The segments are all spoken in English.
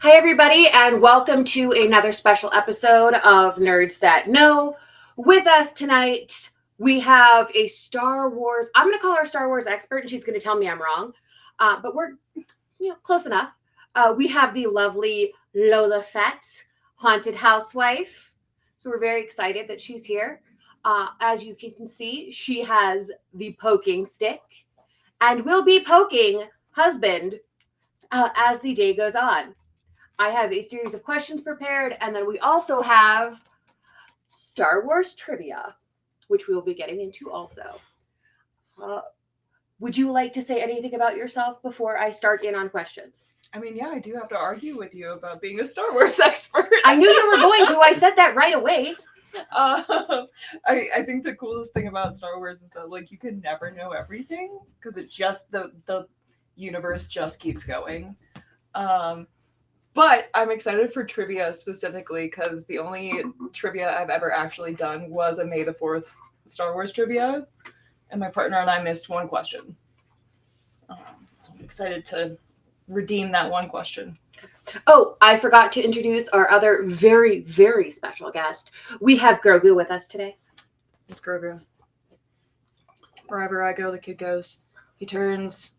Hi, everybody, and welcome to another special episode of Nerds That Know. With us tonight, we have a Star Wars, I'm going to call her a Star Wars expert, and she's going to tell me I'm wrong, but we're close enough. We have the lovely Lola Fett, Haunted Housewife. So we're very excited that she's here. As you can see, she has the poking stick and will be poking husband as the day goes on. I have a series of questions prepared, and then we also have Star Wars trivia, which we will be getting into also. Would you like to say anything about yourself before I start in on questions? I mean, yeah, I do have to argue with you about being a Star Wars expert. I knew you were going to. I said that right away. I think the coolest thing about Star Wars is that you can never know everything because it just the universe just keeps going. But I'm excited for trivia specifically because the only trivia I've ever actually done was a May the 4th Star Wars trivia, and my partner and I missed one question. So I'm excited to redeem that one question. Oh, I forgot to introduce our other very, very special guest. We have Grogu with us today. This is Grogu. Wherever I go, the kid goes. He turns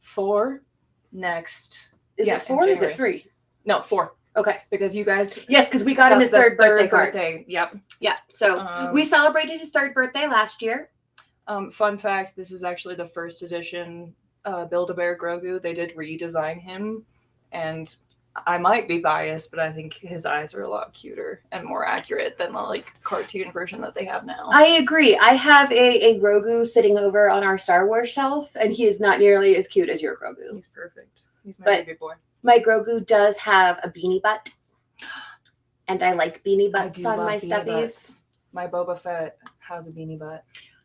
4 next. Is it 4 or is it 3? No, 4. Okay. Because you guys... Yes, because we got him his third birthday card. Yep. Yeah, so we celebrated his 3rd birthday last year. Fun fact, this is actually the first edition Build-A-Bear Grogu. They did redesign him, and I might be biased, but I think his eyes are a lot cuter and more accurate than the cartoon version that they have now. I agree. I have a Grogu sitting over on our Star Wars shelf, and he is not nearly as cute as your Grogu. He's perfect. He's my baby boy. My Grogu does have a beanie butt, and I like beanie butts on my stuffies. Butts. My Boba Fett has a beanie butt.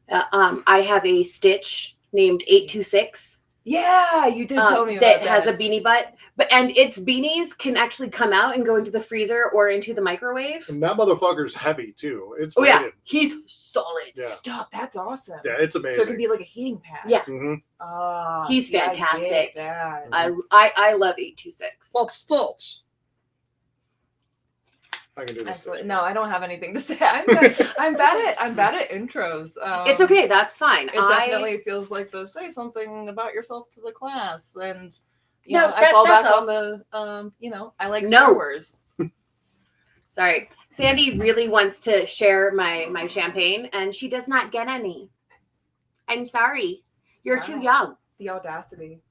I have a Stitch named 826. Yeah, you did tell me about that. That has a beanie butt, and its beanies can actually come out and go into the freezer or into the microwave. And that motherfucker's heavy too. It's yeah, he's solid. Yeah. Stop, that's awesome. Yeah, it's amazing. So it can be like a heating pad. Yeah. Mm-hmm. He's fantastic. I love 826. Well, Stitch. I can do this. Absolutely. No, I don't have anything to say. I'm bad at intros. It's okay. That's fine. It definitely feels like the say something about yourself to the class, and I fall back on the I like Star Wars. Sorry, Sandy really wants to share my champagne, and she does not get any. I'm sorry. You're too young. The audacity.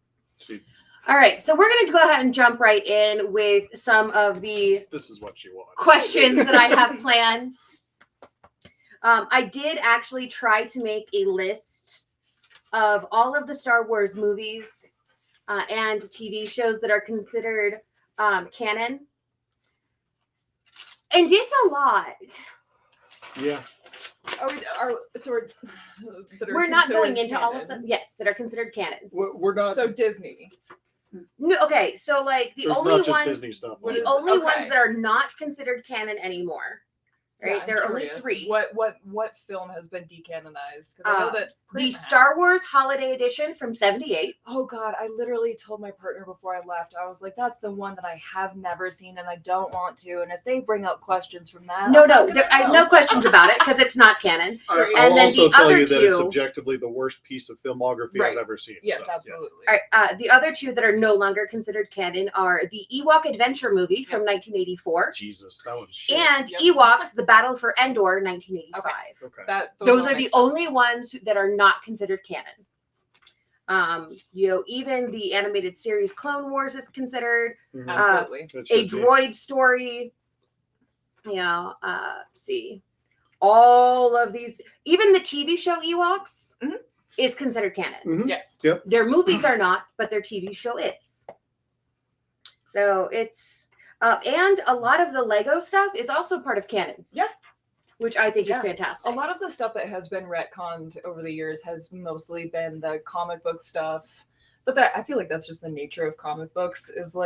All right, so we're going to go ahead and jump right in with some of the this is what she wants. Questions that I have planned. I did actually try to make a list of all of the Star Wars movies and TV shows that are considered canon. And it's a lot. Yeah. We're not going into canon. All of them. Yes, that are considered canon. We're not. So Disney. No, okay, so the only ones, Disney stuff. The only ones that are not considered canon anymore, right? Yeah, there are only 3. What film has been decanonized? Because I know that the Star Wars Holiday Edition from '78. Oh God, I literally told my partner before I left. I was like, "That's the one that I have never seen, and I don't want to. And if they bring up questions from that, I have no questions about it because it's not canon." I'll also tell you that it's objectively the worst piece of filmography I've ever seen. Yes, so, absolutely. Yeah. All right, the other 2 that are no longer considered canon are the Ewok Adventure movie from 1984. Jesus, that one's shit. And Ewoks: The Battle for Endor, 1985. Okay. Those are the only ones that are not considered canon. Even the animated series Clone Wars is considered absolutely a droid story. See, all of these, even the TV show Ewoks is considered canon. Mm-hmm. Yes. Yep. Their movies are not, but their TV show is. So it's and a lot of the Lego stuff is also part of canon. Yeah. Which I think is fantastic. A lot of the stuff that has been retconned over the years has mostly been the comic book stuff. But I feel like that's just the nature of comic books is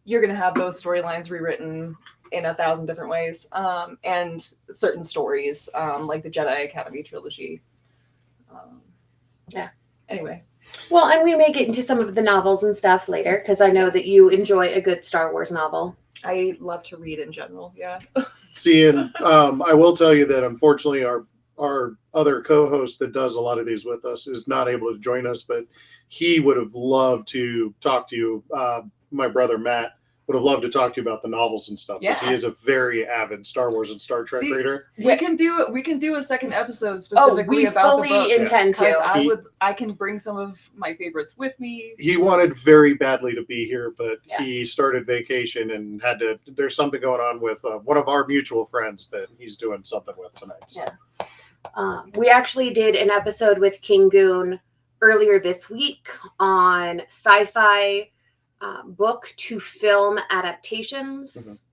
you're going to have those storylines rewritten in 1,000 different ways. And certain stories, like the Jedi Academy trilogy. Yeah. Anyway, Well, and we may get into some of the novels and stuff later because I know that you enjoy a good Star Wars novel. I love to read in general. Yeah. See, and I will tell you that unfortunately our other co-host that does a lot of these with us is not able to join us, but he would have loved to talk to you. My brother Matt would have loved to talk to you about the novels and stuff because he is a very avid Star Wars and Star Trek reader. We can do a second episode specifically about the books. Intend to. I can bring some of my favorites with me. He wanted very badly to be here, but he started vacation and had to. There's something going on with one of our mutual friends that he's doing something with tonight. So. Yeah. We actually did an episode with King Goon earlier this week on sci-fi book to film adaptations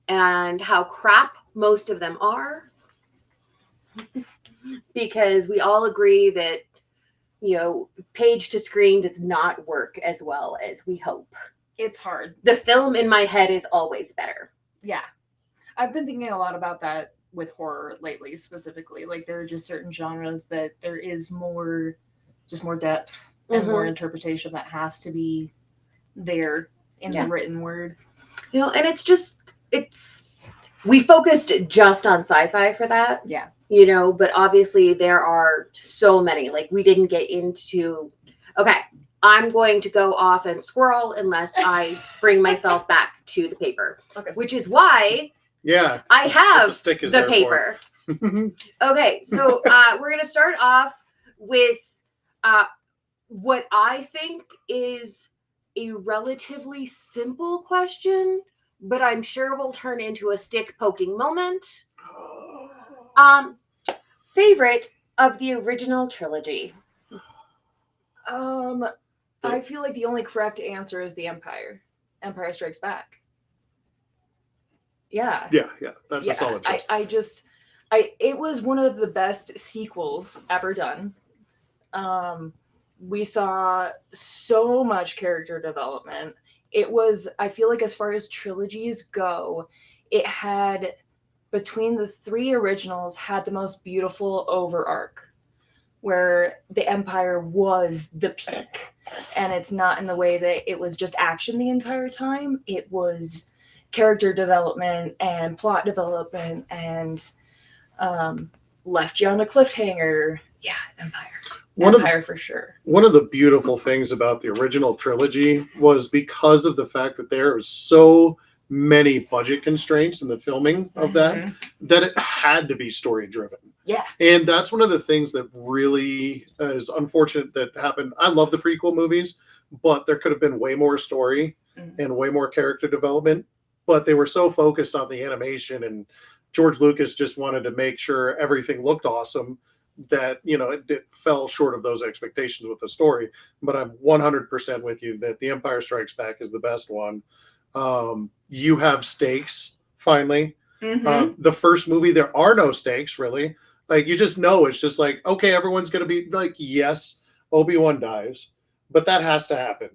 and how crap most of them are, because we all agree that page to screen does not work as well as we hope. It's hard. The film in my head is always better. Yeah, I've been thinking a lot about that with horror lately, specifically. Like, there are just certain genres that there is more depth and more interpretation that has to be there in the written word. And we focused just on sci-fi for that. Yeah. But obviously there are so many. Like, we didn't get into, okay, I'm going to go off and squirrel unless I bring myself back to the paper. Okay. Which is why I have the paper. Okay, so we're going to start off with what I think is a relatively simple question, but I'm sure will turn into a stick poking moment. Favorite of the original trilogy? I feel like the only correct answer is the Empire Strikes Back. Yeah. That's a solid choice. It was one of the best sequels ever done. We saw so much character development. I feel like, as far as trilogies go, it had, between the three originals, had the most beautiful over arc, where the Empire was the peak. And it's not in the way that it was just action the entire time. It was character development and plot development and left you on a cliffhanger. Yeah, Empire for sure. One of the beautiful things about the original trilogy was because of the fact that there was so many budget constraints in the filming of that it had to be story driven. Yeah. And that's one of the things that really is unfortunate that happened. I love the prequel movies, but there could have been way more story and way more character development. But they were so focused on the animation, and George Lucas just wanted to make sure everything looked awesome that, it fell short of those expectations with the story. But I'm 100% with you that The Empire Strikes Back is the best one. You have stakes, finally. The first movie, there are no stakes, really. Like, you just know, it's just like, okay, everyone's going to be like, yes, Obi-Wan dies, but that has to happen.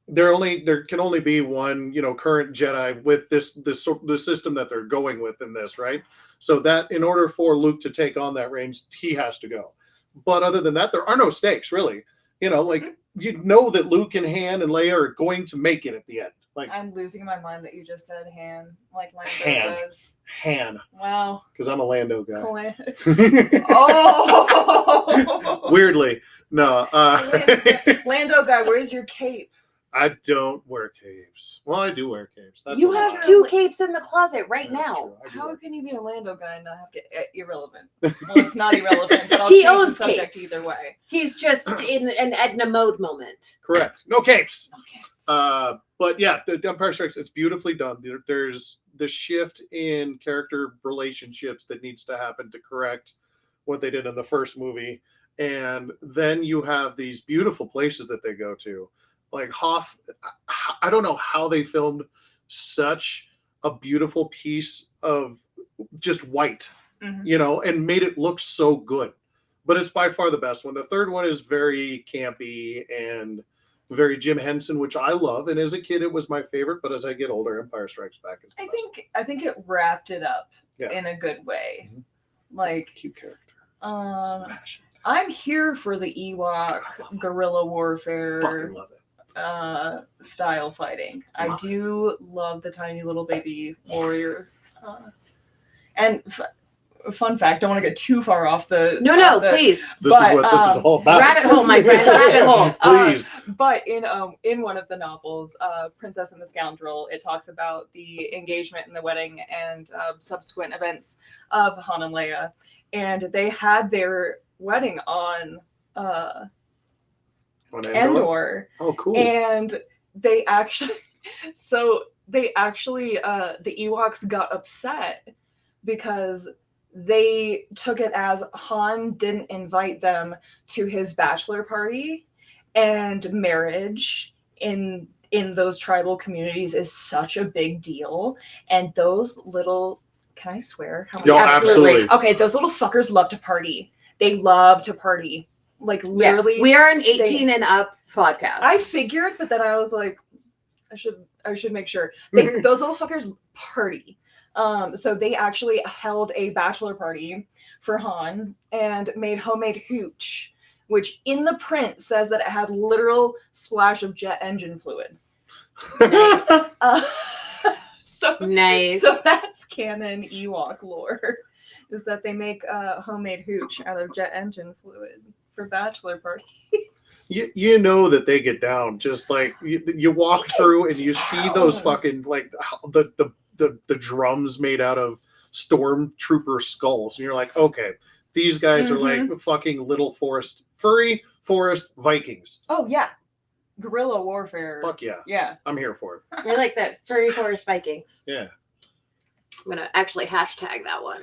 There can only be one, current Jedi with the system that they're going with in this, right? So that in order for Luke to take on that range, he has to go. But other than that, there are no stakes, really. You know that Luke and Han and Leia are going to make it at the end. Like, I'm losing my mind that you just said Han, like Lando does. Han. Wow. Because I'm a Lando guy. Oh. Weirdly, no. Lando guy, where's your cape? I don't wear capes. Well, I do wear capes. You have 2 capes in the closet right now. How can you be a Lando guy and not have to? Irrelevant. Well, it's not irrelevant, but I'll he change owns the subject capes. either way. He's just in an Edna mode moment. Correct. No capes. No capes. But yeah, the Empire Strikes, it's beautifully done. There's the shift in character relationships that needs to happen to correct what they did in the first movie. And then you have these beautiful places that they go to. Like Hoth, I don't know how they filmed such a beautiful piece of just white, and made it look so good. But it's by far the best one. The third one is very campy and very Jim Henson, which I love. And as a kid, it was my favorite. But as I get older, Empire Strikes Back is the best. I think it wrapped it up in a good way. Like, cute character. Smashing. I'm here for the Ewok guerrilla warfare Fucking love it. style fighting. I do love the tiny little baby warrior. And fun fact, don't want to get too far off the please. This is what this is all about. Rabbit hole, my friend. Rabbit hole. Please. But in one of the novels, Princess and the Scoundrel, it talks about the engagement and the wedding and subsequent events of Han and Leia, and they had their wedding on Endor. Oh, cool. And they actually the Ewoks got upset because they took it as Han didn't invite them to his bachelor party, and marriage in those tribal communities is such a big deal. And those little, can I swear? How many? Yo, absolutely. Okay, those little fuckers love to party. They love to party. Like literally, we are an 18 and up podcast. I figured, but then I was like, I should make sure. Those little fuckers party. So they actually held a bachelor party for Han and made homemade hooch, which in the print says that it had literal splash of jet engine fluid. Nice. So nice. So that's canon Ewok lore, is that they make homemade hooch out of jet engine fluid for bachelor parties. You know that they get down. Just like you walk through and you see those fucking like the drums made out of stormtrooper skulls, and you're like, okay, these guys are like fucking little furry forest Vikings. Oh yeah, guerrilla warfare. Fuck yeah, yeah, I'm here for it. I like that, furry forest Vikings. Yeah. I'm gonna actually hashtag that one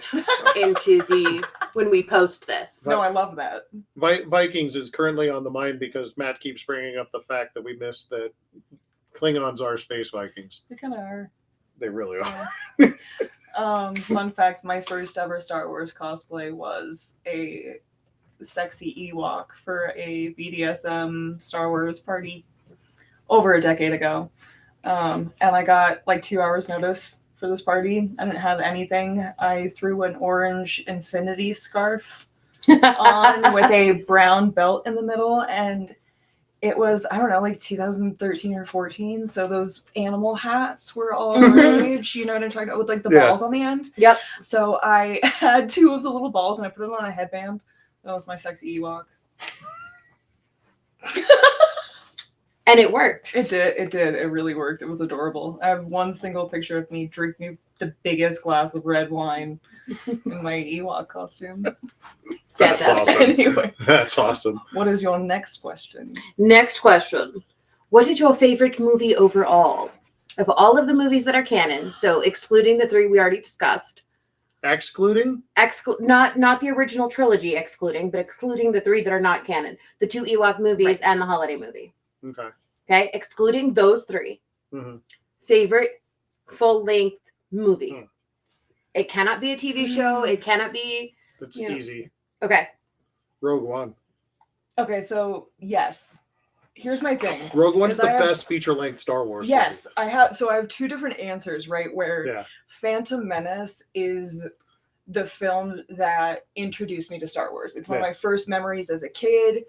into when we post this. No, I love that. Vikings is currently on the mind because Matt keeps bringing up the fact that we missed that Klingons are space Vikings. They kind of are. They really are. Fun fact: my first ever Star Wars cosplay was a sexy Ewok for a BDSM Star Wars party over a decade ago, and I got like 2 hours notice for this party. I didn't have anything. I threw an orange infinity scarf on with a brown belt in the middle, and it was, I don't know, like 2013 or 14. So those animal hats were all rage, you know what I'm talking about, with like the balls on the end. Yep. So I had 2 of the little balls and I put it on a headband. That was my sexy Ewok. And it worked. It did. It really worked. It was adorable. I have one single picture of me drinking the biggest glass of red wine in my Ewok costume. That's awesome. Anyway. That's awesome. What is your next question? Next question. What is your favorite movie overall? Of all of the movies that are canon, so excluding the 3 we already discussed. Excluding? Not the original trilogy excluding, but excluding the 3 that are not canon. The 2 Ewok movies and the holiday movie. Okay, excluding those 3. Mm-hmm. Favorite full-length movie. It cannot be a TV show. It cannot be... That's easy. Okay. Rogue One. Okay, so yes. Here's my thing. Rogue One's the best feature-length Star Wars movie. Yes, I have 2 different answers, right? Where Phantom Menace is the film that introduced me to Star Wars. It's one of my first memories as a kid.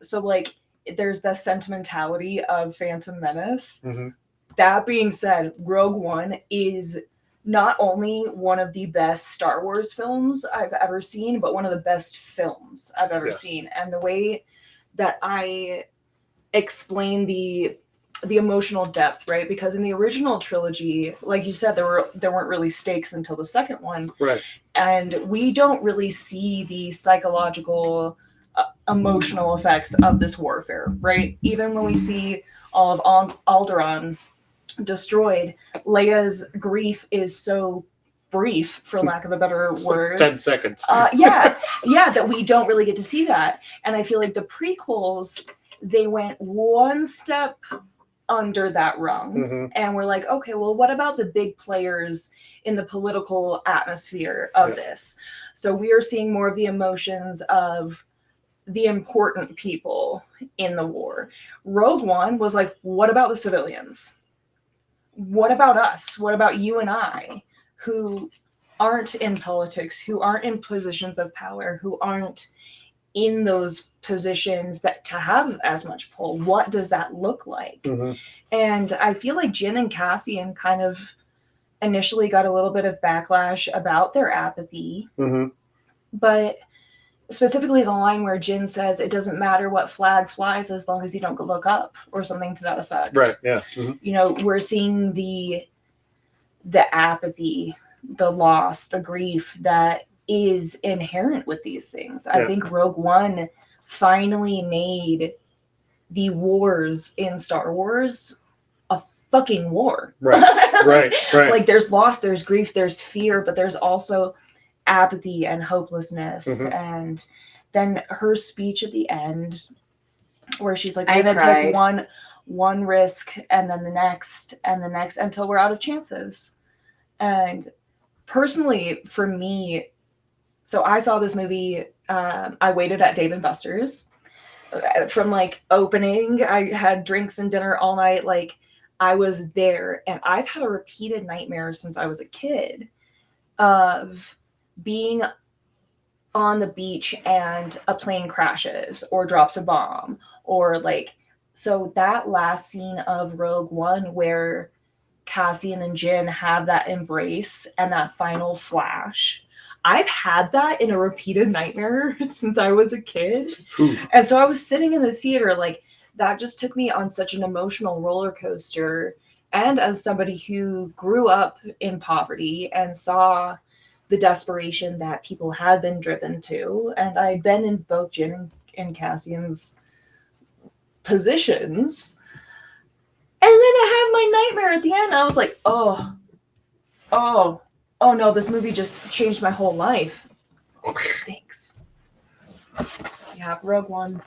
So like there's the sentimentality of Phantom Menace. Mm-hmm. That being said, Rogue One is not only one of the best Star Wars films I've ever seen, but one of the best films I've ever seen. And the way that I explain the emotional depth, right? Because in the original trilogy, like you said, there weren't really stakes until the second one. Right. And we don't really see the psychological emotional effects of this warfare, right? Even when we see all of Alderaan destroyed, Leia's grief is so brief, for lack of a better word. Like 10 seconds. That we don't really get to see that. And I feel like the prequels, they went one step under that rung, and we're like, okay, well, what about the big players in the political atmosphere of this? So we are seeing more of the emotions of the important people in the war. Rogue One was like, what about the civilians? What about us? What about you and I, who aren't in politics, who aren't in positions of power, who aren't in those positions that to have as much pull. What does that look like? Mm-hmm. And I feel like Jin and Cassian kind of initially got a little bit of backlash about their apathy, Mm-hmm. but specifically the line where Jin says it doesn't matter what flag flies as long as you don't look up, or something to that effect. Right. Yeah. Mm-hmm. You know, we're seeing the apathy, the loss, the grief that is inherent with these things. I think Rogue One finally made the wars in Star Wars a fucking war. Right. Like there's loss, there's grief, there's fear, but there's also apathy and hopelessness. Mm-hmm. And then her speech at the end where she's like, I we're gonna cried. take one risk and then the next and the next until we're out of chances. And personally, for me, so I saw this movie, I waited at Dave & Buster's from like opening. I had drinks and dinner all night. Like I was there, and I've had a repeated nightmare since I was a kid of being on the beach and a plane crashes or drops a bomb, or like, so that last scene of Rogue One where Cassian and Jin have that embrace and that final flash. I've had that in a repeated nightmare since I was a kid. Ooh. And so I was sitting in the theater, like that just took me on such an emotional roller coaster. And as somebody who grew up in poverty and saw the desperation that people had been driven to, and I'd been in both Jin and Cassian's positions. And then I had my nightmare at the end. I was like, oh no, this movie just changed my whole life. Thanks. Yeah, Rogue One.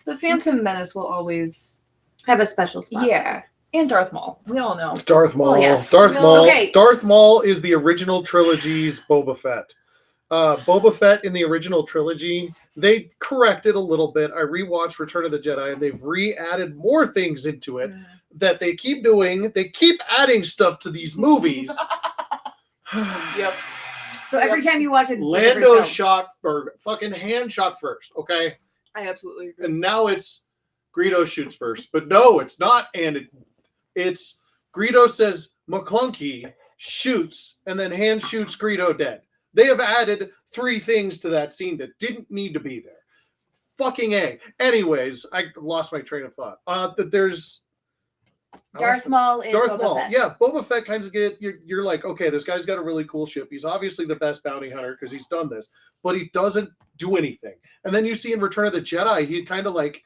The Phantom Menace will always Have a special spot. Yeah. And Darth Maul. We all know. Darth Maul. Oh, yeah. Darth No. Maul. Okay. Darth Maul is the original trilogy's Boba Fett. Boba Fett in the original trilogy, they corrected a little bit. I rewatched Return of the Jedi, and they've re-added more things into it that they keep doing. They keep adding stuff to these movies. Yep. So every time you watch it, it's a different Lando film. shot for fucking hand shot first, okay? I absolutely agree. And now it's Greedo shoots first. But no, it's not. And it's Greedo says McClunky shoots, and then hand shoots Greedo dead. They have added 3 things to that scene that didn't need to be there. Fucking A. Anyways, I lost my train of thought. There's Darth Maul is Darth Boba Maul. Fett. Yeah, Boba Fett kind of you're like, okay, this guy's got a really cool ship. He's obviously the best bounty hunter because he's done this, but he doesn't do anything. And then you see in Return of the Jedi, he kind of like,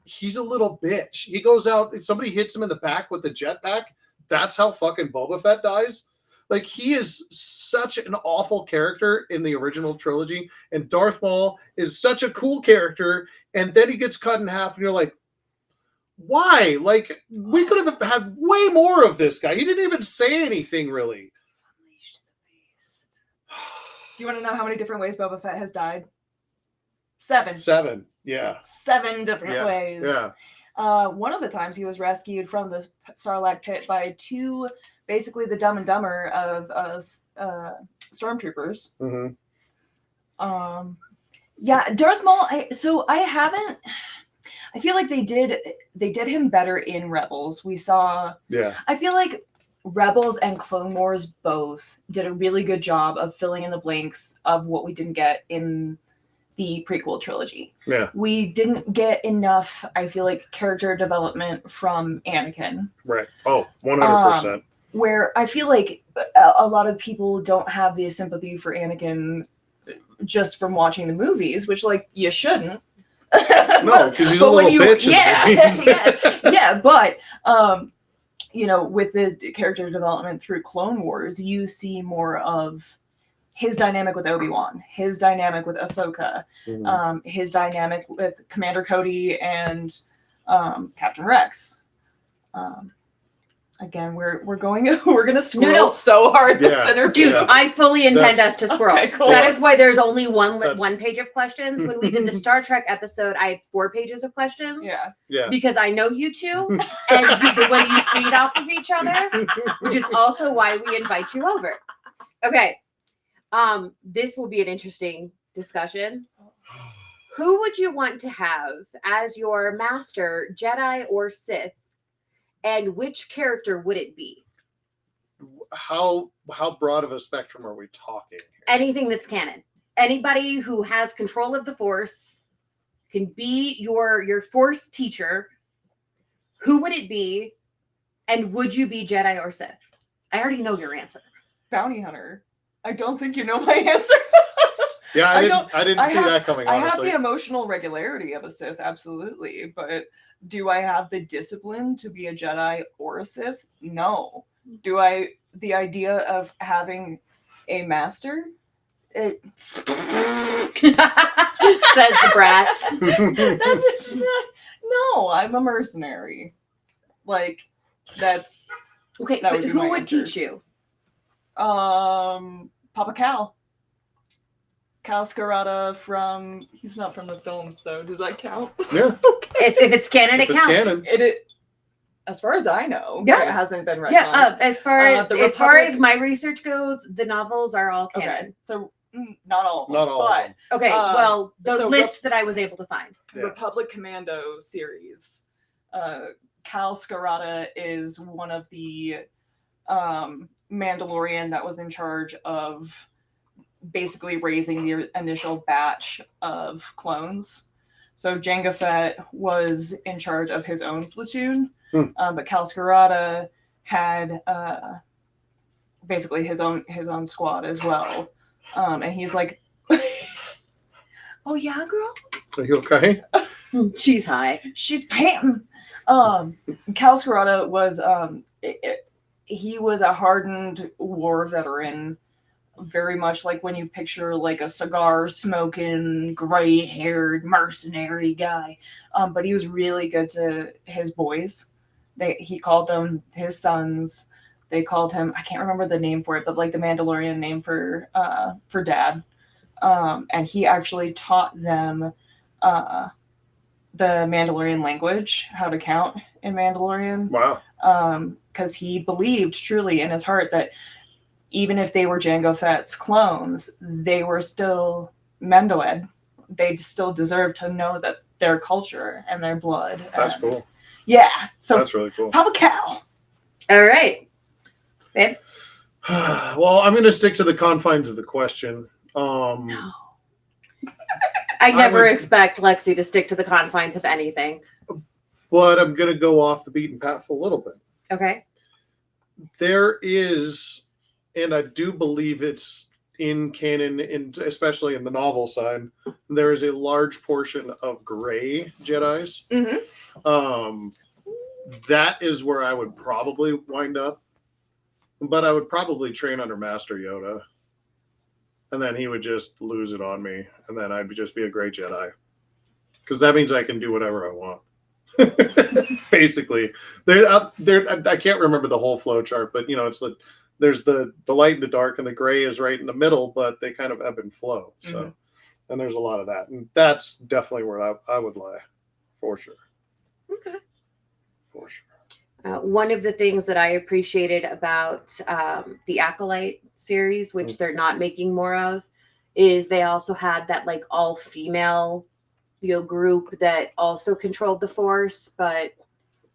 he's a little bitch. He goes out, somebody hits him in the back with the jetpack. That's how fucking Boba Fett dies. Like, he is such an awful character in the original trilogy, and Darth Maul is such a cool character, and then he gets cut in half, and you're like, why? Like, we could have had way more of this guy. He didn't even say anything, really. Do you want to know how many different ways Boba Fett has died? 7. 7, yeah. 7 different ways. Yeah. One of the times he was rescued from the Sarlacc pit by 2, basically the Dumb and Dumber of stormtroopers. Mm-hmm. Yeah, Darth Maul. I feel like they did him better in Rebels. We saw. Yeah. I feel like Rebels and Clone Wars both did a really good job of filling in the blanks of what we didn't get in the prequel trilogy. Yeah. We didn't get enough, I feel like, character development from Anakin. Right. Oh, 100%. Where I feel like a lot of people don't have the sympathy for Anakin just from watching the movies, which, like, you shouldn't. No, because he's a little bitch. Yeah, but you know, with the character development through Clone Wars, you see more of his dynamic with Obi-Wan, his dynamic with Ahsoka, his dynamic with Commander Cody and Captain Rex. Again, we're gonna squirrel so hard this interview. Dude, I fully intend us to squirrel. Okay, cool. That is why there's only one page of questions. When we did the Star Trek episode, I had 4 pages of questions. Yeah. Because I know you two, and the way you feed off of each other, which is also why we invite you over. Okay. This will be an interesting discussion. Who would you want to have as your master, Jedi or Sith? And which character would it be? How broad of a spectrum are we talking here? Anything that's canon. Anybody who has control of the Force can be your Force teacher. Who would it be? And would you be Jedi or Sith? I already know your answer. Bounty hunter. I don't think you know my answer. Yeah, I didn't see that coming, I have honestly. the emotional regularity of a Sith, absolutely. But do I have the discipline to be a Jedi or a Sith? No. Do I, the idea of having a master? It Says the brats. that's just not, no, I'm a mercenary. Like, that's Okay, that but would be who my would answer. teach you? Papa Cal. Cal Scarata from, he's not from the films though. Does that count? Yeah. If it's canon, If it it's counts. canon. It as far as I know, Yeah. it hasn't been retconned. Yeah, as far the as far Republic- as my research goes, the novels are all canon. Okay, so not all of them. Not all of but them. Okay, well, the so list that I was able to find. Yeah. Republic Commando series. Cal Scarata is one of the Mandalorian that was in charge of basically raising the initial batch of clones. So Jango Fett was in charge of his own platoon, but Cal Scarata had basically his own squad as well. And he's like, "Oh yeah, girl, Are you okay? She's high. she's Pam." Cal Scarata was he was a hardened war veteran, very much like when you picture like a cigar smoking, gray haired mercenary guy. But he was really good to his boys. He called them his sons. They called him, I can't remember the name for it, but like the Mandalorian name for dad. And he actually taught them the Mandalorian language, how to count in Mandalorian. Wow. Because he believed truly in his heart that even if they were Jango Fett's clones, they were still Mendoed. They still deserved to know that their culture and their blood. That's cool. Yeah. So That's really cool. Papa Cal. All right, babe. Well, I'm going to stick to the confines of the question. No. I never would- expect Lexi to stick to the confines of anything. But I'm going to go off the beaten path a little bit. Okay. There is, and I do believe it's in canon, especially in the novel side, there is a large portion of gray Jedis. Mm-hmm. That is where I would probably wind up. But I would probably train under Master Yoda. And then he would just lose it on me. And then I'd just be a gray Jedi. Because that means I can do whatever I want. Basically. I can't remember the whole flow chart, but it's like there's the light and the dark, and the gray is right in the middle, but they kind of ebb and flow. So, and there's a lot of that. And that's definitely where I would lie. For sure. Okay. For sure. One of the things that I appreciated about the Acolyte series, which they're not making more of, is they also had that like all female, group that also controlled the Force, but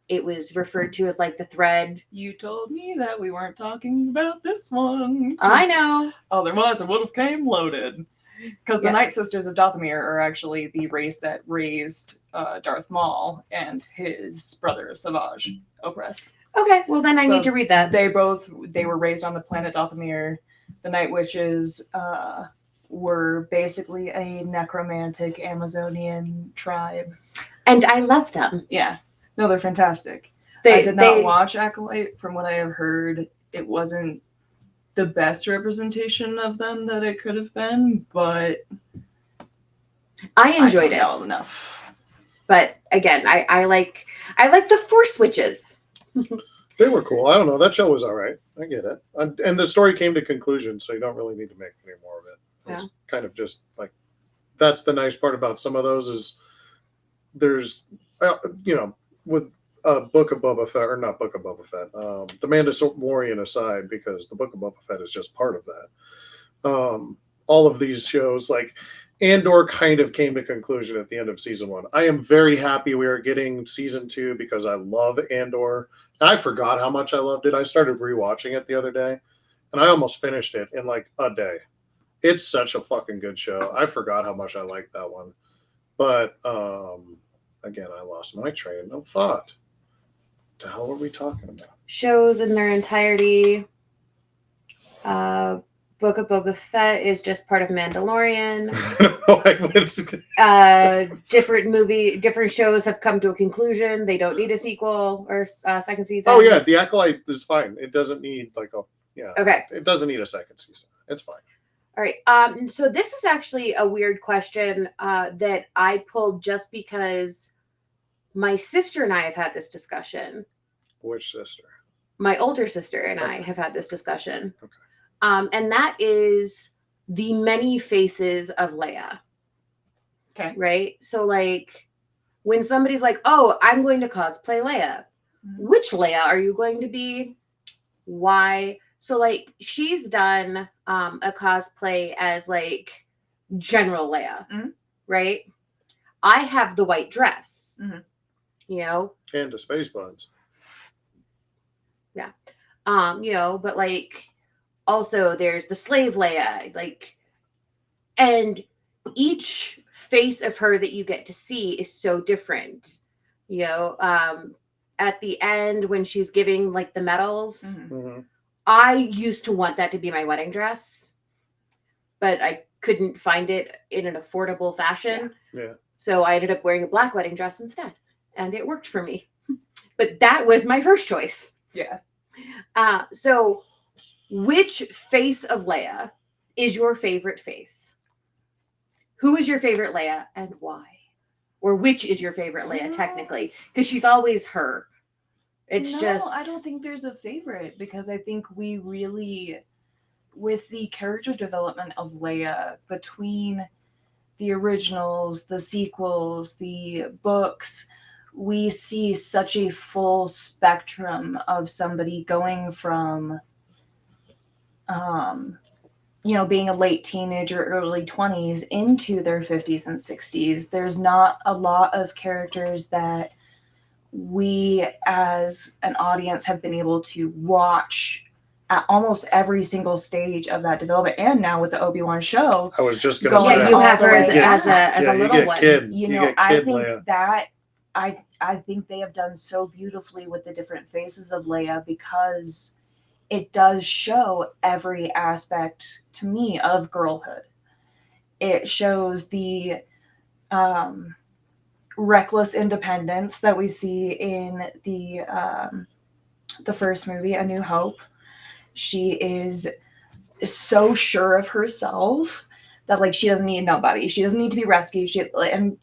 it was referred to as like the Thread. You told me that we weren't talking about this one. I know. Otherwise, it would have came loaded. Because the Night Sisters of Dathomir are actually the race that raised Darth Maul and his brother Savage Opress. Okay, well then I So need to read that. They were raised on the planet Dathomir. The Night Witches were basically a necromantic Amazonian tribe. And I love them. Yeah. No, they're fantastic. I did not watch Acolyte. From what I have heard, it wasn't the best representation of them that it could have been, but I enjoyed I it. don't know enough. But again, I like the Force witches. They were cool. I don't know. That show was all right. I get it. And the story came to conclusion, so you don't really need to make any more of it. It's kind of just like, that's the nice part about some of those is there's, with Book of Boba Fett, or not Book of Boba Fett, the Mandalorian aside, because the Book of Boba Fett is just part of that. All of these shows, like, Andor kind of came to conclusion at the end of season 1. I am very happy we are getting season 2 because I love Andor. And I forgot how much I loved it. I started rewatching it the other day, and I almost finished it in like a day. It's such a fucking good show. I forgot how much I liked that one. But again, I lost my train of thought. What the hell are we talking about? Shows in their entirety. Book of Boba Fett is just part of Mandalorian. Different shows have come to a conclusion. They don't need a sequel or second season. Oh yeah, The Acolyte is fine. It doesn't need Okay. It doesn't need a second season. It's fine. All right. So this is actually a weird question that I pulled just because my sister and I have had this discussion. Which sister? My older sister and I have had this discussion. Okay. And that is the many faces of Leia. Okay. Right? So, like, when somebody's like, oh, I'm going to cosplay Leia. Mm-hmm. Which Leia are you going to be? Why? So, like, she's done a cosplay as, like, General Leia. Mm-hmm. Right? I have the white dress. Mm-hmm. You know? And the space buns. Yeah. But, like... Also, there's the slave Leia, like, and each face of her that you get to see is so different. At the end when she's giving like the medals, mm-hmm. I used to want that to be my wedding dress, but I couldn't find it in an affordable fashion. Yeah. So I ended up wearing a black wedding dress instead, and it worked for me. But that was my first choice. Yeah. So. Which face of Leia is your favorite face? Who is your favorite Leia and why? Or which is your favorite Leia technically? Because she's always her. I don't think there's a favorite because I think we really, with the character development of Leia between the originals, the sequels, the books, we see such a full spectrum of somebody going from being a late teenager, early 20s into their 50s and 60s. There's not a lot of characters that we as an audience have been able to watch at almost every single stage of that development. And now with the Obi-Wan show, I was just going to say, you have her as a little one. I think Leia. That I think they have done so beautifully with the different faces of Leia because it does show every aspect to me of girlhood. It shows the reckless independence that we see in the first movie, A New Hope. She is so sure of herself that like she doesn't need nobody. She doesn't need to be rescued. And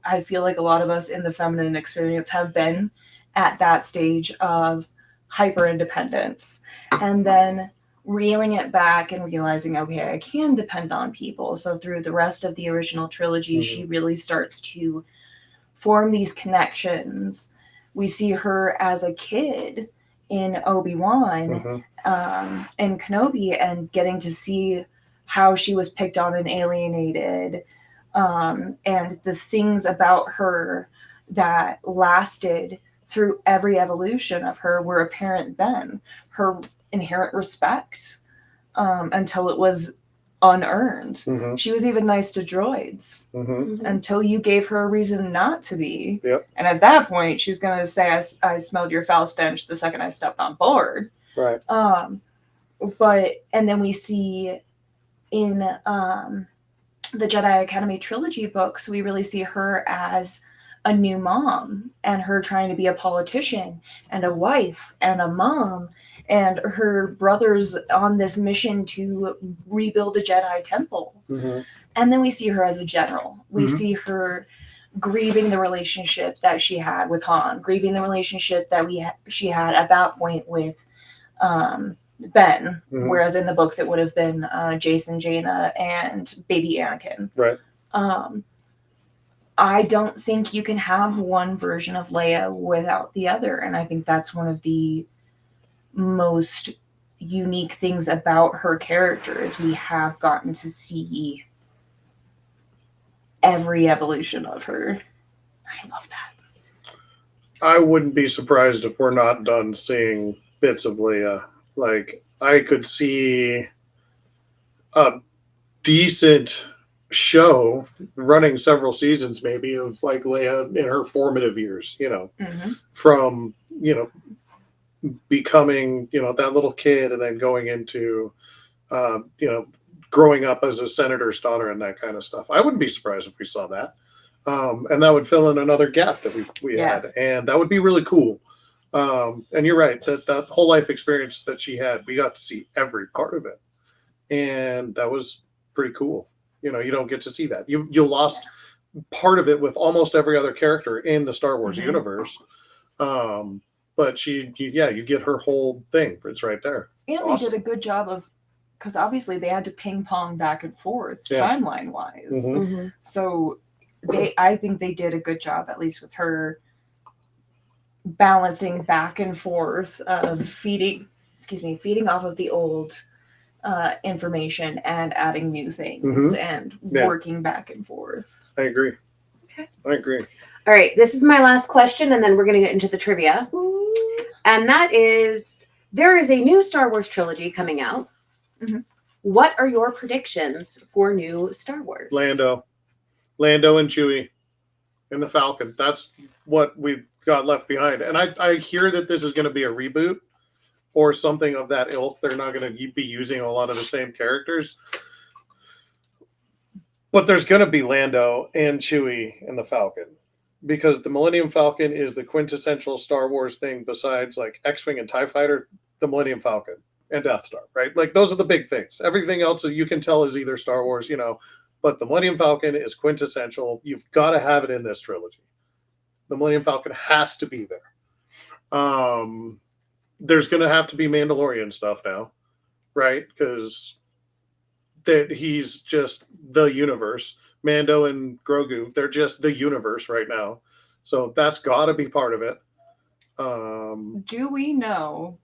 I feel like a lot of us in the feminine experience have been at that stage of hyper independence, and then reeling it back and realizing, okay, I can depend on people. So through the rest of the original trilogy, mm-hmm. she really starts to form these connections. We see her as a kid in Obi-Wan, mm-hmm. And Kenobi, and getting to see how she was picked on and alienated, and the things about her that lasted through every evolution of her were apparent then. Her inherent respect, until it was unearned. Mm-hmm. She was even nice to droids, mm-hmm. until you gave her a reason not to be. Yep. And at that point, she's going to say, I smelled your foul stench the second I stepped on board. Right. And then we see in the Jedi Academy trilogy books, we really see her as a new mom, and her trying to be a politician and a wife and a mom, and her brothers on this mission to rebuild a Jedi temple. Mm-hmm. And then we see her as a general. We mm-hmm. see her grieving the relationship that she had with Han, grieving the relationship that she had at that point with Ben, mm-hmm. whereas in the books it would have been Jason, Jaina, and baby Anakin. Right. I don't think you can have one version of Leia without the other. And I think that's one of the most unique things about her character is we have gotten to see every evolution of her. I love that. I wouldn't be surprised if we're not done seeing bits of Leia. Like, I could see a decent show running several seasons, maybe, of like Leia in her formative years, from, becoming, that little kid and then going into, growing up as a senator's daughter and that kind of stuff. I wouldn't be surprised if we saw that. And that would fill in another gap that we had. And that would be really cool. And you're right, that whole life experience that she had, we got to see every part of it. And that was pretty cool. You don't get to see that. You lost part of it with almost every other character in the Star Wars universe. But you get her whole thing. It's right there. And they did a good job of, because obviously they had to ping pong back and forth timeline wise. Mm-hmm. So I think they did a good job, at least with her, balancing back and forth of feeding off of the old information and adding new things and working back and forth. I agree. Okay. I agree. All right. This is my last question, and then we're going to get into the trivia. Ooh. And that is, there is a new Star Wars trilogy coming out. Mm-hmm. What are your predictions for new Star Wars? Lando and Chewie and the Falcon. That's what we've got left behind. And I hear that this is going to be a reboot or something of that ilk. They're not going to be using a lot of the same characters. But there's going to be Lando and Chewie and the Falcon. Because the Millennium Falcon is the quintessential Star Wars thing besides like X-Wing and TIE Fighter, the Millennium Falcon and Death Star, right? Like those are the big things. Everything else you can tell is either Star Wars, but the Millennium Falcon is quintessential. You've got to have it in this trilogy. The Millennium Falcon has to be there. There's going to have to be Mandalorian stuff now, right? Because he's just the universe. Mando and Grogu, they're just the universe right now. So that's got to be part of it. Do we know,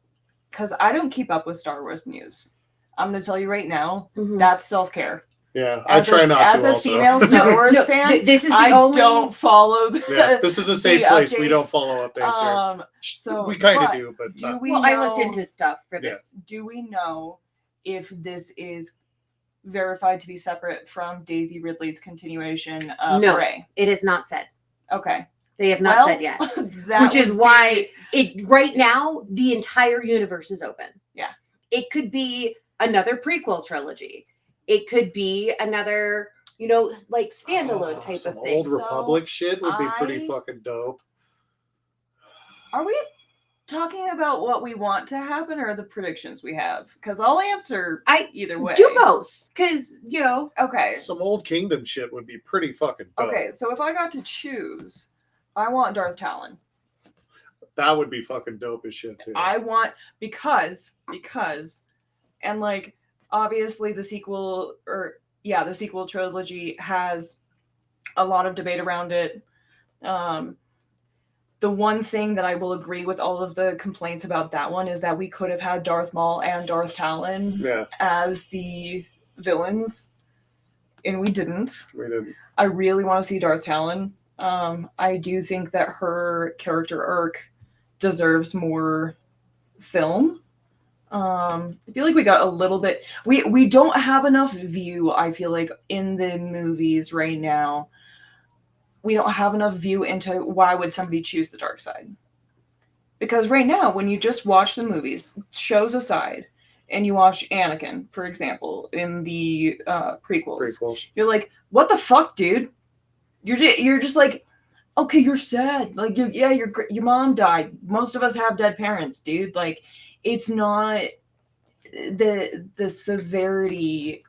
because I don't keep up with Star Wars news. I'm going to tell you right now, that's self-care. Yeah, I try not to. As a female Star Wars fan, this is don't follow this is a safe place. We don't follow updates here. So we kind of do, but I looked into stuff for this. Do we know if this is verified to be separate from Daisy Ridley's continuation of Rey? It is not said. Okay. They have not said yet. Which is why right now the entire universe is open. Yeah. It could be another prequel trilogy. It could be another, like standalone type of thing. Old Republic shit would be pretty fucking dope. Are we talking about what we want to happen or the predictions we have? Because I'll answer either way. Do both. Because, Okay. Some old kingdom shit would be pretty fucking dope. Okay, so if I got to choose, I want Darth Talon. That would be fucking dope as shit too. I want, because, and like, obviously the sequel trilogy has a lot of debate around it. The one thing that I will agree with all of the complaints about that one is that we could have had Darth Maul and Darth Talon as the villains, and we didn't. I really want to see Darth Talon. I do think that her character arc deserves more film. I feel like we got a little bit. We don't have enough view, I feel like, in the movies right now. We don't have enough view into why would somebody choose the dark side. Because right now, when you just watch the movies, shows aside, and you watch Anakin, for example, in the prequels, you're like, what the fuck, dude? You're just like, okay, you're sad. Like, your mom died. Most of us have dead parents, dude. Like, it's not the severity.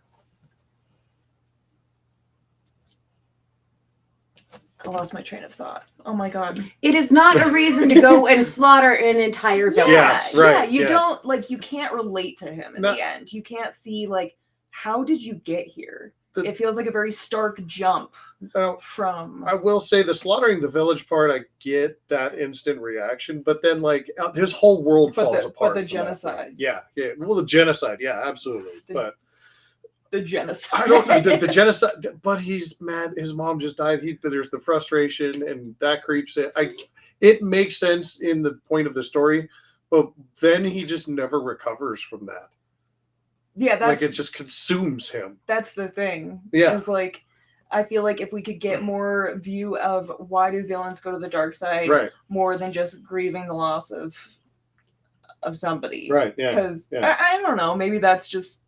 I lost my train of thought. Oh my god. It is not a reason to go and slaughter an entire village. You don't, like, you can't relate to him in the end. You can't see, like, how did you get here? It feels like a very stark jump from... I will say the slaughtering the village part, I get that instant reaction, but then, like, his whole world falls apart. But the genocide. Yeah. Well, the genocide, yeah, absolutely. But the genocide. I don't know the genocide, but he's mad. His mom just died. There's the frustration, and that creeps it. It makes sense in the point of the story, but then he just never recovers from that. Yeah, that's like it just consumes him. That's the thing. Yeah. Is like, I feel like if we could get more view of why do villains go to the dark side, Right. more than just grieving the loss of somebody. Right. Yeah. Because Yeah. I don't know, maybe that's just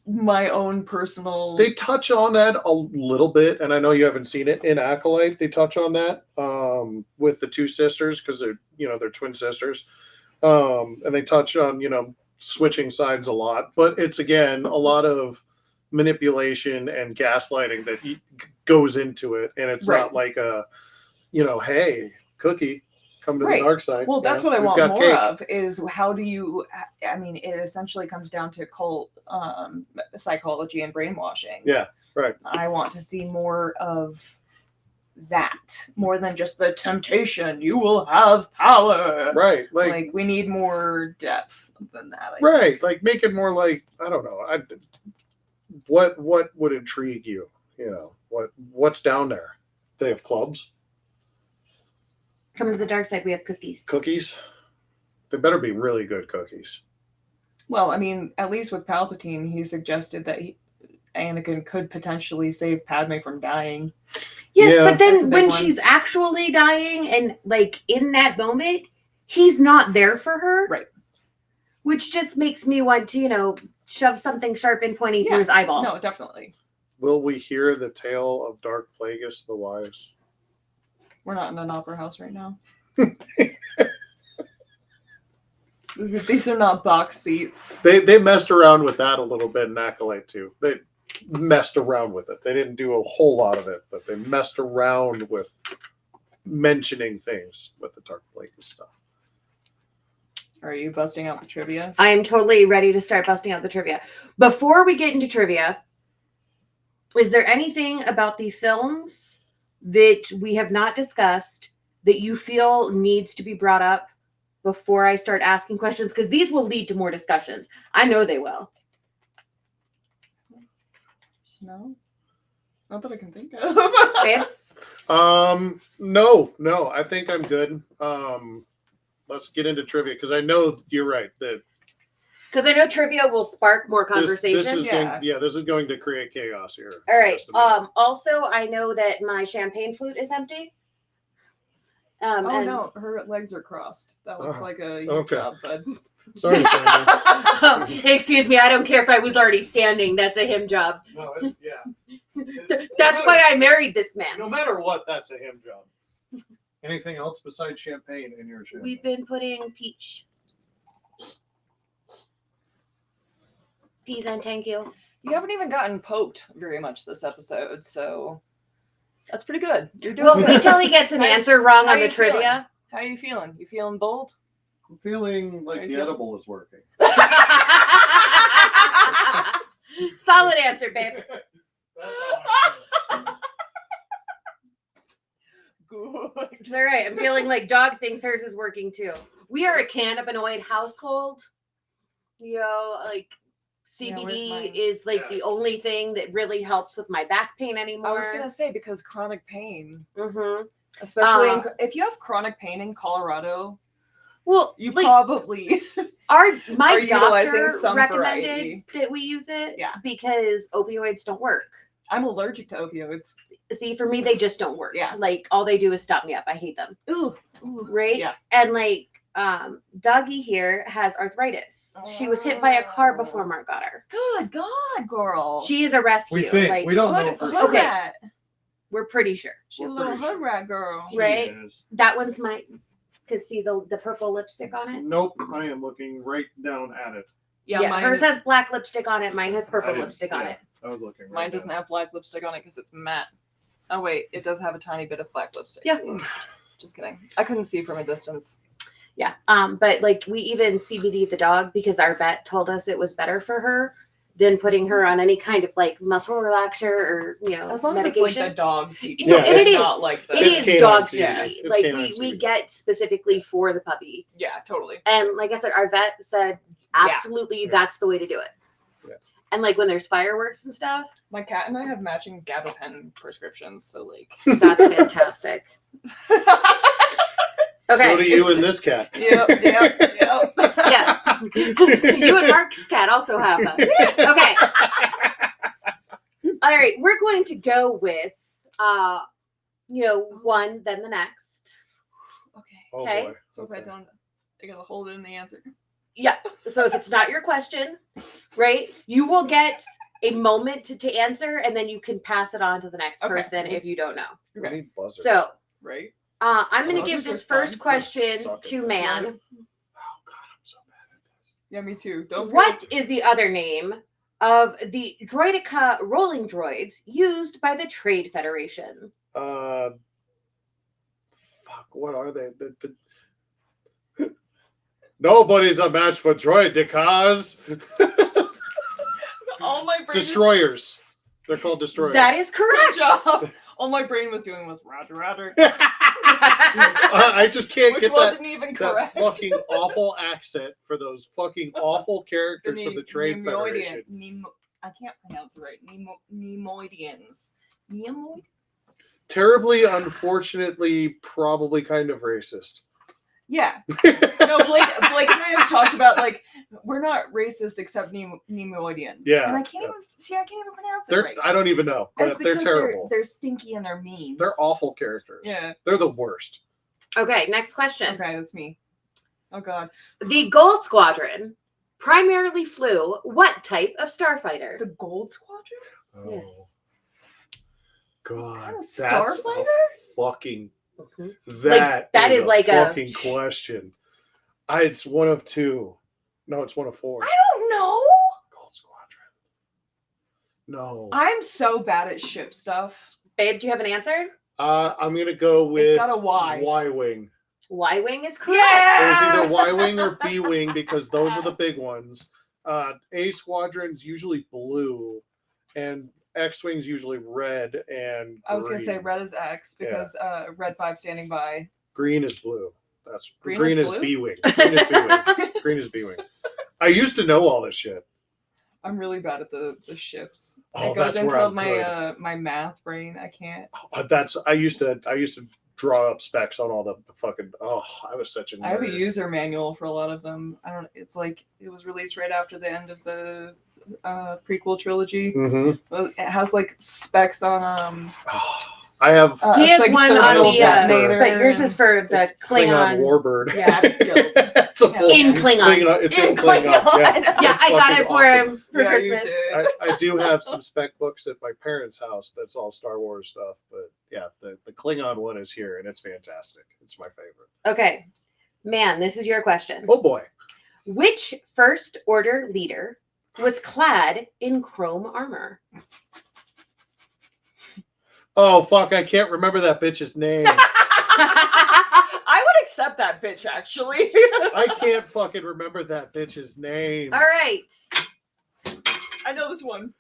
my own personal. They touch on that a little bit, and I know you haven't seen it in Acolyte. They touch on that with the two sisters because they're twin sisters, and they touch on switching sides a lot. But it's again a lot of manipulation and gaslighting that goes into it, and it's not like a hey, Cookie, come to the dark side. Well, that's what I want more of is how do you, I mean, it essentially comes down to cult psychology and brainwashing. Yeah, right. I want to see more of that, more than just the temptation, you will have power. Right. Like we need more depth than that. I think. Like make it more like, I don't know. What would intrigue you? What's down there? They have clubs. Come to the dark side. We have cookies. Cookies? They better be really good cookies. Well, I mean, at least with Palpatine, he suggested that Anakin could potentially save Padme from dying. Yes, but then when she's actually dying and in that moment, he's not there for her. Right. Which just makes me want to, shove something sharp and pointy through his eyeball. No, definitely. Will we hear the tale of Dark Plagueis the Wise? We're not in an opera house right now. These are not box seats. They messed around with that a little bit in Acolyte too. They messed around with it. They didn't do a whole lot of it, but they messed around with mentioning things with the Dark Plagueis stuff. Are you busting out the trivia? I am totally ready to start busting out the trivia. Before we get into trivia, is there anything about the films that we have not discussed that you feel needs to be brought up before I start asking questions? Because these will lead to more discussions. I know they will. No? Not that I can think of. Babe? No. I think I'm good. Let's get into trivia because I know you're right. Because I know trivia will spark more conversation. This is going to create chaos here. All right. Also, I know that my champagne flute is empty. No, her legs are crossed. That looks like a job, bud. Sorry. Excuse me. I don't care if I was already standing. That's a him job. No, That's why I married this man. No matter what, that's a him job. Anything else besides champagne in your champagne? We've been putting peach. Peas and thank you. You haven't even gotten poked very much this episode, so that's pretty good. You're doing good. Until he gets an answer wrong on the trivia. Feeling? How are you feeling? You feeling bold? I'm feeling like the edible is working. Solid answer, babe. That's all Good. It's all right. I'm feeling like dog thinks hers is working too. We are a cannabinoid household. CBD is the only thing that really helps with my back pain anymore. I was gonna say because chronic pain, especially if you have chronic pain in Colorado, well, you probably my doctor utilizing some recommended variety. That we use it. Yeah, because opioids don't work. I'm allergic to opioids. See, for me, they just don't work. Yeah, all they do is stop me up. I hate them. Ooh. Right. Yeah, and Doggy here has arthritis. She was hit by a car before Mark got her. Good God, girl. She is a rescue. We think. We don't know for sure. Okay. Rat. We're pretty sure. She's a little hood rat girl. Right? That one's mine. Because see the purple lipstick on it? Nope. I am looking right down at it. Yeah, hers has black lipstick on it. Mine has purple lipstick on it. I was looking right Mine doesn't have black lipstick on it because it's matte. Oh, wait. It does have a tiny bit of black lipstick. Yeah. Just kidding. I couldn't see from a distance. Yeah. But we even CBD the dog because our vet told us it was better for her than putting her on any kind of muscle relaxer or as long medication. As it's the dog CBD. It is not like the it is dog CBD. CBD. We get specifically for the puppy. Yeah, totally. And like I said, our vet said absolutely that's the way to do it. Yeah. And like when there's fireworks and stuff. My cat and I have matching gabapentin prescriptions, so like. That's fantastic. Okay. So do you and this cat. Yep. Yeah. You and Mark's cat also have that. Okay. All right. We're going to go with, one, then the next. Okay. Oh, Okay. boy. So if I don't, I gotta hold it in the answer. Yeah. So if it's not your question, right, you will get a moment to answer, and then you can pass it on to the next Okay. person if you don't know. We need buzzers. So Right. I'm going to Oh, give this this is fun. first question Suck at to this. Man. Oh God, I'm so bad at this. Yeah, me too. Don't. What is the other name of the Droidica rolling droids used by the Trade Federation? Fuck. What are they? Nobody's a match for droidicas. All my brain. Destroyers. They're called destroyers. That is correct. Good job. All my brain was doing was Roger. I just can't Which get wasn't even that correct. fucking awful accent for those fucking awful characters from the Trade Federation. I can't pronounce it right. Nemoidians. Nemoid? Terribly, unfortunately, probably kind of racist. Yeah. No, Blake and I have talked about, like, we're not racist except Nemoidians. Yeah, And I can't even pronounce it They're right. I don't even know, It's but they're because terrible. They're stinky and they're mean. They're awful characters. Yeah. They're the worst. Okay, next question. Okay, that's me. Oh, God. The Gold Squadron primarily flew what type of starfighter? The Gold Squadron? Oh, Yes. God. Kind of That's a starfighter? fucking... Mhm. That is a like a- fucking question. It's one of two. No, it's one of four. I don't know. Gold Squadron. No. I'm so bad at ship stuff. Babe, do you have an answer? I'm gonna go with It's got a Y. Y-wing. Y-Wing is correct. It was Yeah! either Y-wing or B-wing because those are the big ones. A Squadron's usually blue, and X-wing's usually red and green. I was gonna say red is X because red 5 standing by. Green is blue. That's Green green is is blue? B-wing. Green is B-wing. Green is B-wing. I used to know all this shit. I'm really bad at the ships. Oh, It goes that's into where I'm my good. my math brain. I can't. I used to draw up specs on all the fucking. Oh, I was such a nerd. I have a user manual for a lot of them. I don't. It's like it was released right after the end of the prequel trilogy. Mhm. Well, it has like specs on I have He has like one the on little the, detonator but yours and- is for the it's Klingon. Warbird. Yeah, That's dope. It's a full In Klingon. It's In in Klingon. Klingon. Yeah. Yeah, It's I got fucking it for awesome. him for Yeah, you Christmas. did. I do have some spec books at my parents' house that's all Star Wars stuff, but yeah, the Klingon one is here and it's fantastic. It's my favorite. Okay. Man, this is your question. Oh boy. Which First Order leader was clad in chrome armor? Oh fuck, I can't remember that bitch's name. I would accept that bitch actually. I can't fucking remember that bitch's name. All right. I know this one.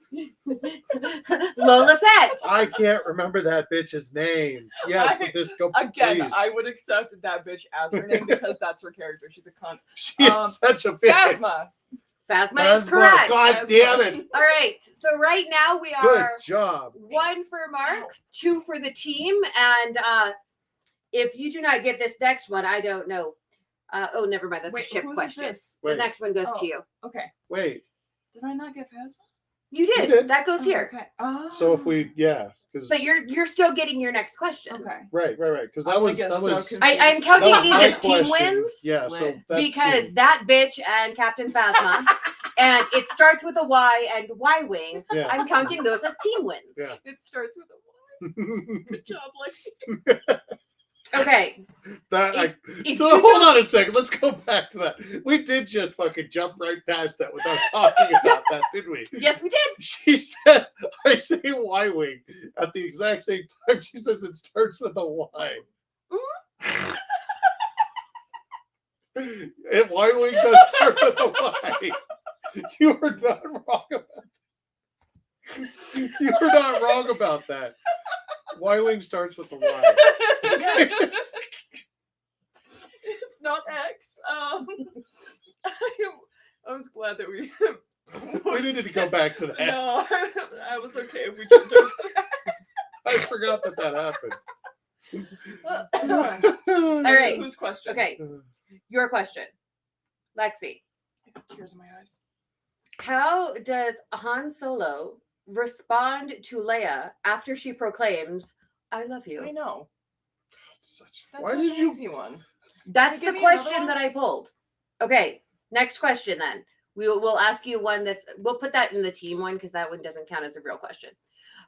Lola Fett. I can't remember that bitch's name. Yeah, just go Again, please. I would accept that bitch as her name because that's her character. She's a cunt. She is such a bitch. Phasma. Phasma is Phasma, correct. God Phasma. damn it. All right. So right now we Good are job. 1 for Mark, 2 for the team, and if you do not get this next one, I don't know. Oh, never mind. That's Wait, a ship whose is question. this? The Wait. next one goes Oh. to you. Okay. Wait. Did I not get Phasma? You did. did. That goes here. Okay. Oh. So if we, because But you're still getting your next question. Okay. right, because I'm that gonna was get that so was confused. I'm that counting was these my as team question. wins. Yeah, so Lit. that's Because team. that bitch and Captain Phasma, and it starts with a Y and Y-wing. Yeah. I'm counting those as team wins. Yeah. It starts with a Y. Good job, Lexi. Okay. If So you hold on a second. Let's go back to that. We did just fucking jump right past that without talking about that, did we? Yes, we did. She said, I say Y-wing at the exact same time. She says it starts with a Y. And Y-wing does start with a Y. You are not wrong about that. You are not wrong about that. Y-wing starts with a Y. It's not X. I was glad that we We need to need to go back to that. No, I was okay if we jumped over that. I forgot that happened. All right. Whose question? Okay, your question, Lexi. I got tears in my eyes. How does Han Solo respond to Leia after she proclaims, "I love I you"? know. That's Why such did an you? easy one. That's Can you the give me another question one? that I pulled. Okay, next question then. We'll ask you one we'll put that in the team one because that one doesn't count as a real question.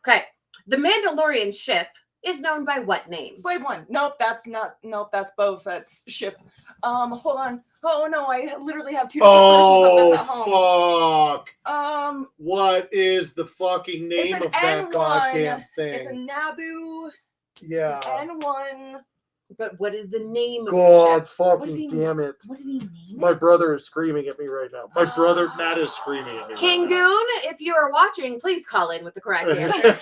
Okay, the Mandalorian ship is known by what name? Slave One. Nope, that's not. Nope, that's Boba Fett's ship. Hold on. Oh no, I literally have two different versions of this at home. Fuck! What is the fucking name an of that N1. goddamn thing? It's a Naboo. Yeah. It's an N1. But what is the name of the God ship? fucking damn it. What did he name My it? brother is screaming at me right now. My brother Matt is screaming at me. King right now. Goon, if you are watching, please call in with the correct answer.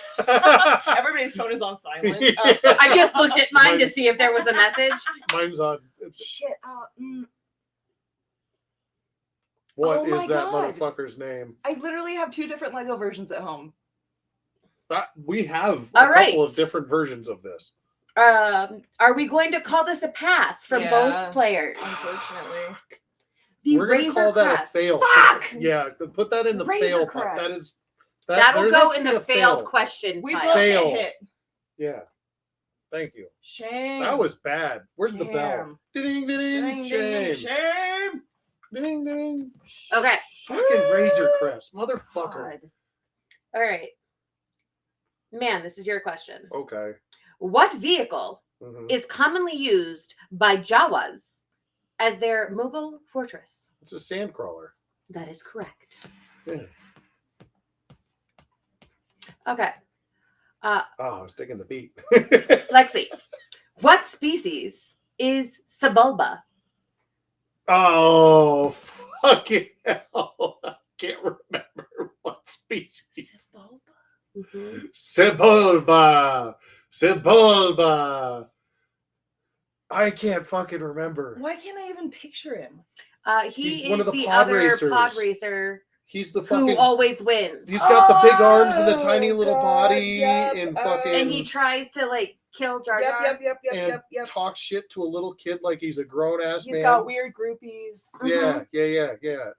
Everybody's phone is on silent. I just looked at mine to see if there was a message. Mine's on. Shit. What Oh is my that God. motherfucker's name? I literally have two different Lego versions at home. We have All a right. couple of different versions of this. Are we going to call this a pass from Yeah. both players? Unfortunately. The We're gonna Razor call that Crest. a fail. Fuck! Yeah, put that in the Razor fail part. Crest. That is. That'll there go has to in be the a failed fail. question. We pile. both Fail. get hit. Yeah. Thank you. Shame. That was bad. Where's the bell? Ding, ding, Ding, ding, ding, shame. ding, shame. Ding, ding. Okay. Fucking Razor Crest, motherfucker. God. All right. Man, this is your question. Okay. What vehicle Mhm. is commonly used by Jawas as their mobile fortress? It's a sand crawler. That is correct. Yeah. Okay. Oh, I was taking the beat. Lexi, what species is Sebulba? Oh, fucking hell. I can't remember what species. Mm-hmm. Sebulba. Sebulba. I can't fucking remember. Why can't I even picture him? He He's is one of the the pod other racers. pod racer He's the who fucking. always wins. He's got the big arms and the tiny Oh, little God, body yep, and fucking. And he tries to like kill Jar Jar. and talk shit to a little kid like he's a grown ass man. He's got weird groupies. Yeah.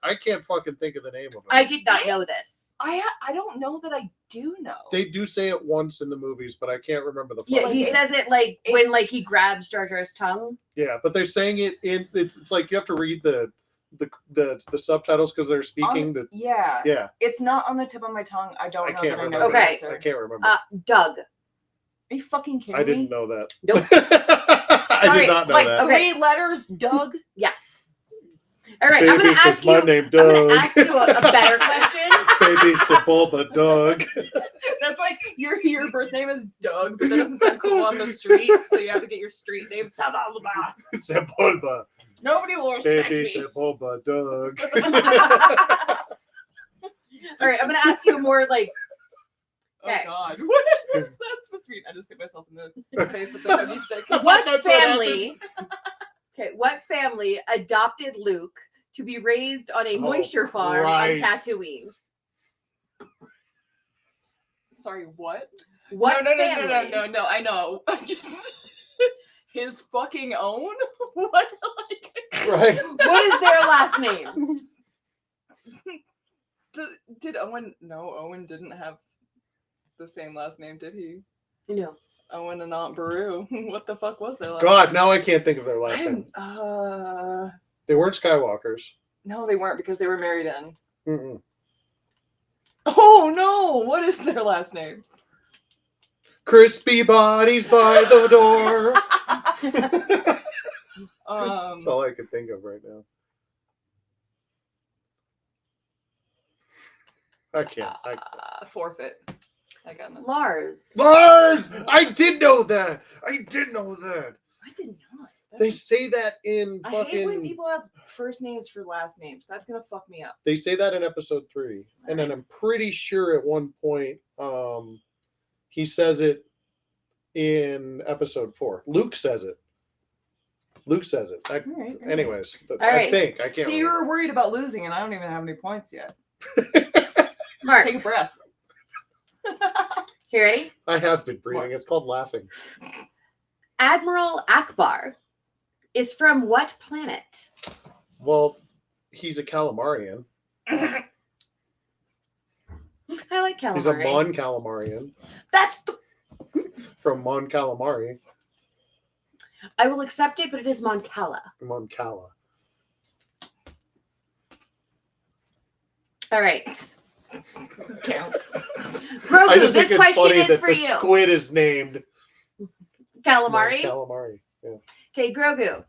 I can't fucking think of the name of it. I did not know this. I don't know that I do know. They do say it once in the movies, but I can't remember the. Yeah, fucking he name. says it like when like he grabs Jar Jar's tongue. Yeah, but they're saying it in. It's like you have to read the subtitles because they're speaking. Yeah. It's not on the tip of my tongue. I don't know can't that I know remember. the Okay. answer. I can't remember. Doug. Are you fucking kidding me? I didn't know that. Nope. I Sorry, did not know like that. Okay. 3 letters, Doug. All right, Baby, I'm gonna 'cause ask my you. name I'm Doug. gonna ask you a better question. Baby Sebulba Doug. That's like your birth name is Doug, but that doesn't sound cool on the streets, so you have to get your street name. Sebulba. Sebulba. Nobody will respect Baby me. Sebulba Doug. All right, I'm gonna ask you more like Okay. Oh God, what is that supposed to mean? I just hit myself in the face with the buggy stick. what That's what family? Okay, what family adopted Luke to be raised on a Oh, moisture farm Christ. on Tatooine? Sorry, what? What No, family? no. I know. I just his fucking own. What? Like, Right. What is their last name? did Owen? No, Owen didn't have the same last name, did he? No. Owen and Aunt Beru. What the fuck was their last God, name? now I can't think of their last name. They weren't Skywalkers. No, they weren't because they were married in. Mm-mm. Oh no! What is their last name? Crispy bodies by the door. That's all I could think of right now. I can't. Forfeit. I got nothing. Lars. Lars! I did know that. I did know that. I did not. They say that in I hate when fucking. people have first names for last names. That's gonna fuck me up. They say that in episode 3, and then I'm pretty sure at one point, he says it in episode 4. Luke says it. All right. Anyways, All right. I think I can't. See, you remember. were worried about losing, and I don't even have any points yet. Mark, Take a breath. you ready? I have been breathing. What? It's called laughing. Admiral Akbar is from what planet? Well, he's a calamarian. I like calamari. He's a Mon Calamarian That's the... from Mon Calamari. I will accept it, but it is Mon Cala. Mon Cala. All right. Counts. Grogu, I just this think it's question funny is that for the you. squid is named Calamari? Mon Calamari. Yeah. Okay, Grogu.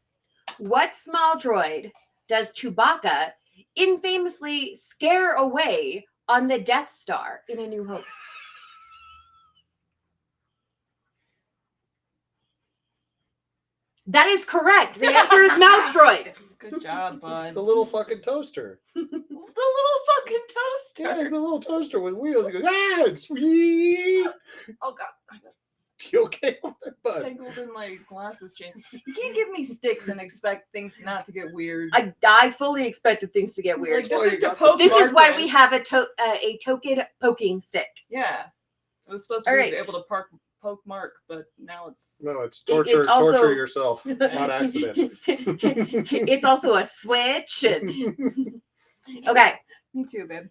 What small droid does Chewbacca infamously scare away on the Death Star in A New Hope? That is correct. The answer is Mouse Droid. Good job, bud. The little fucking toaster. The little fucking toaster. Yeah, it's a little toaster with wheels. He goes, ah, it's sweet. Oh god, I got You okay with that, bud? tangled in my glasses chain. You can't give me sticks and expect things not to get weird. I fully expected things to get weird. Like, That's this why is you to got poke This is Mark why with. we have a token poking stick. Yeah. It was supposed to All be right. able to poke Mark, but now it's No, it's It's torture. also- Torture yourself on accident. It's also a switch. And... Okay. me too, babe.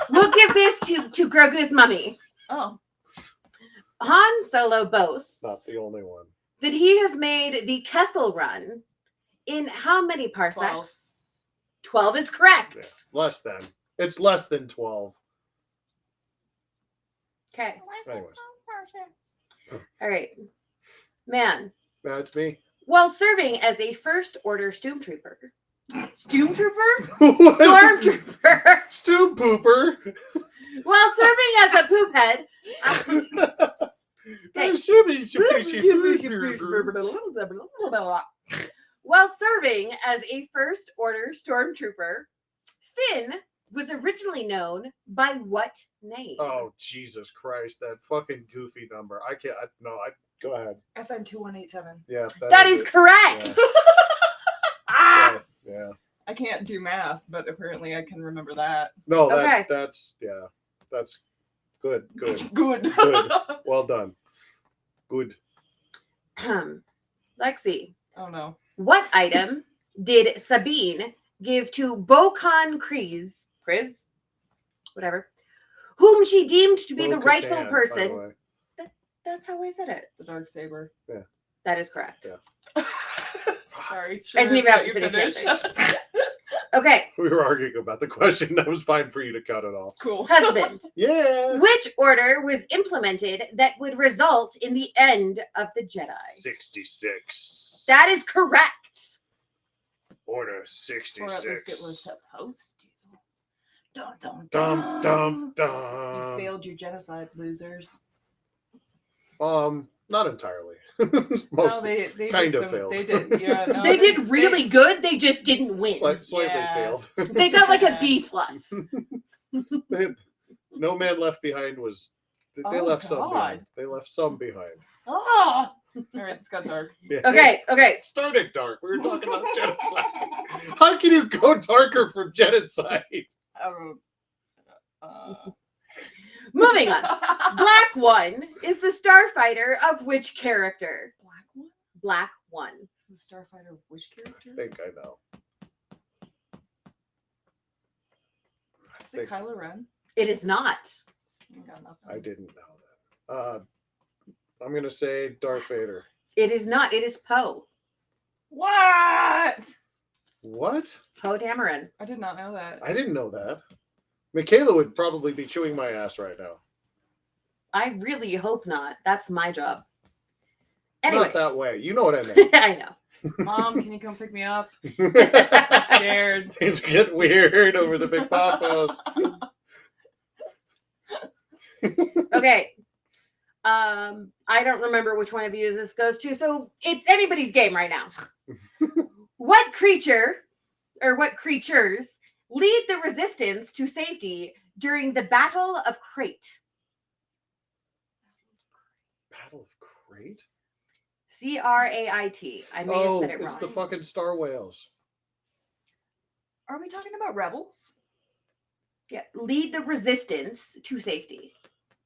We'll give this to Grogu's mummy. Oh. Han Solo boasts Not the only one. that he has made the Kessel Run in how many parsecs? 12 is correct. Yeah, less than. It's less than 12. Okay. Anyways. All right. Man, That's me. while serving as a First Order Stormtrooper. Stormtrooper? What? Stormtrooper. Stew pooper. While serving as a poop head. While serving as a First Order Stormtrooper, Finn was originally known by what name? Oh, Jesus Christ. That fucking goofy number. I can't. Go ahead. FN 2187. Yeah. That is it. correct. Yeah. Ah! Yeah. I can't do math, but apparently I can remember that. No, Okay. that's good. Good. Good. Good. Well done. Good. Lexi, Oh no. what item did Sabine give to Bokan Kryze, whatever, whom she deemed to be the Bo-Katan, rightful by the person? way. That's how I said it. The dark saber. That is correct. Yeah. Sorry. I didn't even have to Let finish you that. Okay, We were arguing about the question. That was fine for you to cut it off. Cool. husband. Yeah. Which order was implemented that would result in the end of the Jedi? 66. That is correct. Order Or at least 66. it was supposed to. Dun, dun, Dum dun. dum You dum. failed your genocide, losers. Not entirely. No, Mostly. they kind did of failed. They did. Yeah. No, They did really good. They just didn't win. Slightly Yeah. failed. They got like a Yeah. B plus. No Man Left Behind was. They Oh, left some God. behind. They left some behind. Oh! All right, this got dark. Yeah. Okay. It started dark. We were talking about genocide. How can you go darker from genocide? Moving on. Black One is the starfighter of which character? Black one? Black One. The starfighter of which character? I think I know. Is it Kylo Ren? It is not. I got nothing. I didn't know that. I'm gonna say Darth Vader. It is not. It is Poe. What? What? Poe Dameron. I did not know that. I didn't know that. Michaela would probably be chewing my ass right now. I really hope not. That's my job. Anyways. Not that way. You know what I mean. I know. Mom, can you come pick me up? I'm scared. Things get weird over the Big Paphos. Okay. I don't remember which one of you this goes to, so it's anybody's game right now. What creature or what creatures lead the resistance to safety during the Battle of Crate? Battle of Crate? Crait. I may have said it wrong. It's the fucking Star Whales. Are we talking about rebels? Yeah, lead the resistance to safety.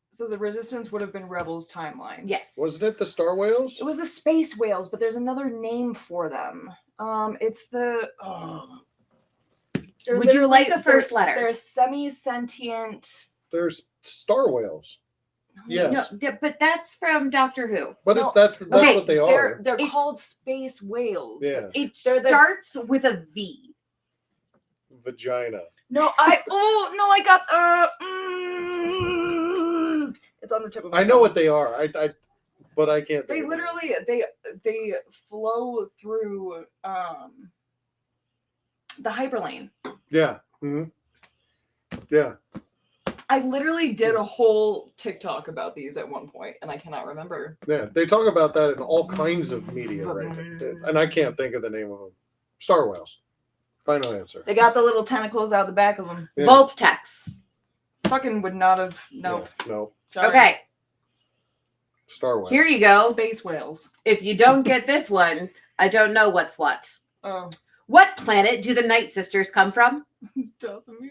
So the resistance would have been rebels timeline. Yes. Wasn't it the Star Whales? It was the space whales, but there's another name for them. It's the. Would you like the first letter? They're semi-sentient. There's Star Whales. Yes. No, but that's from Doctor Who. But No. that's Okay, what they are. They're called space whales. Yeah. It They're the- starts with a V. Vagina. No, I got it's on the tip of my I know tongue. what they are. But I can't. They think of it. literally they flow through the hyperlane. Yeah. Yeah. I literally did a whole TikTok about these at one point, and I cannot remember. Yeah. They talk about that in all kinds of media, right? And I can't think of the name of them. Star Whales. Final answer. They got the little tentacles out the back of them. Yeah. Volptex. Fucking would not have. No. Yeah, no. Sorry. Okay, Star Whales. here you go. Space whales. If you don't get this one, I don't know what's what. Oh. What planet do the Night Sisters come from? Dathomir.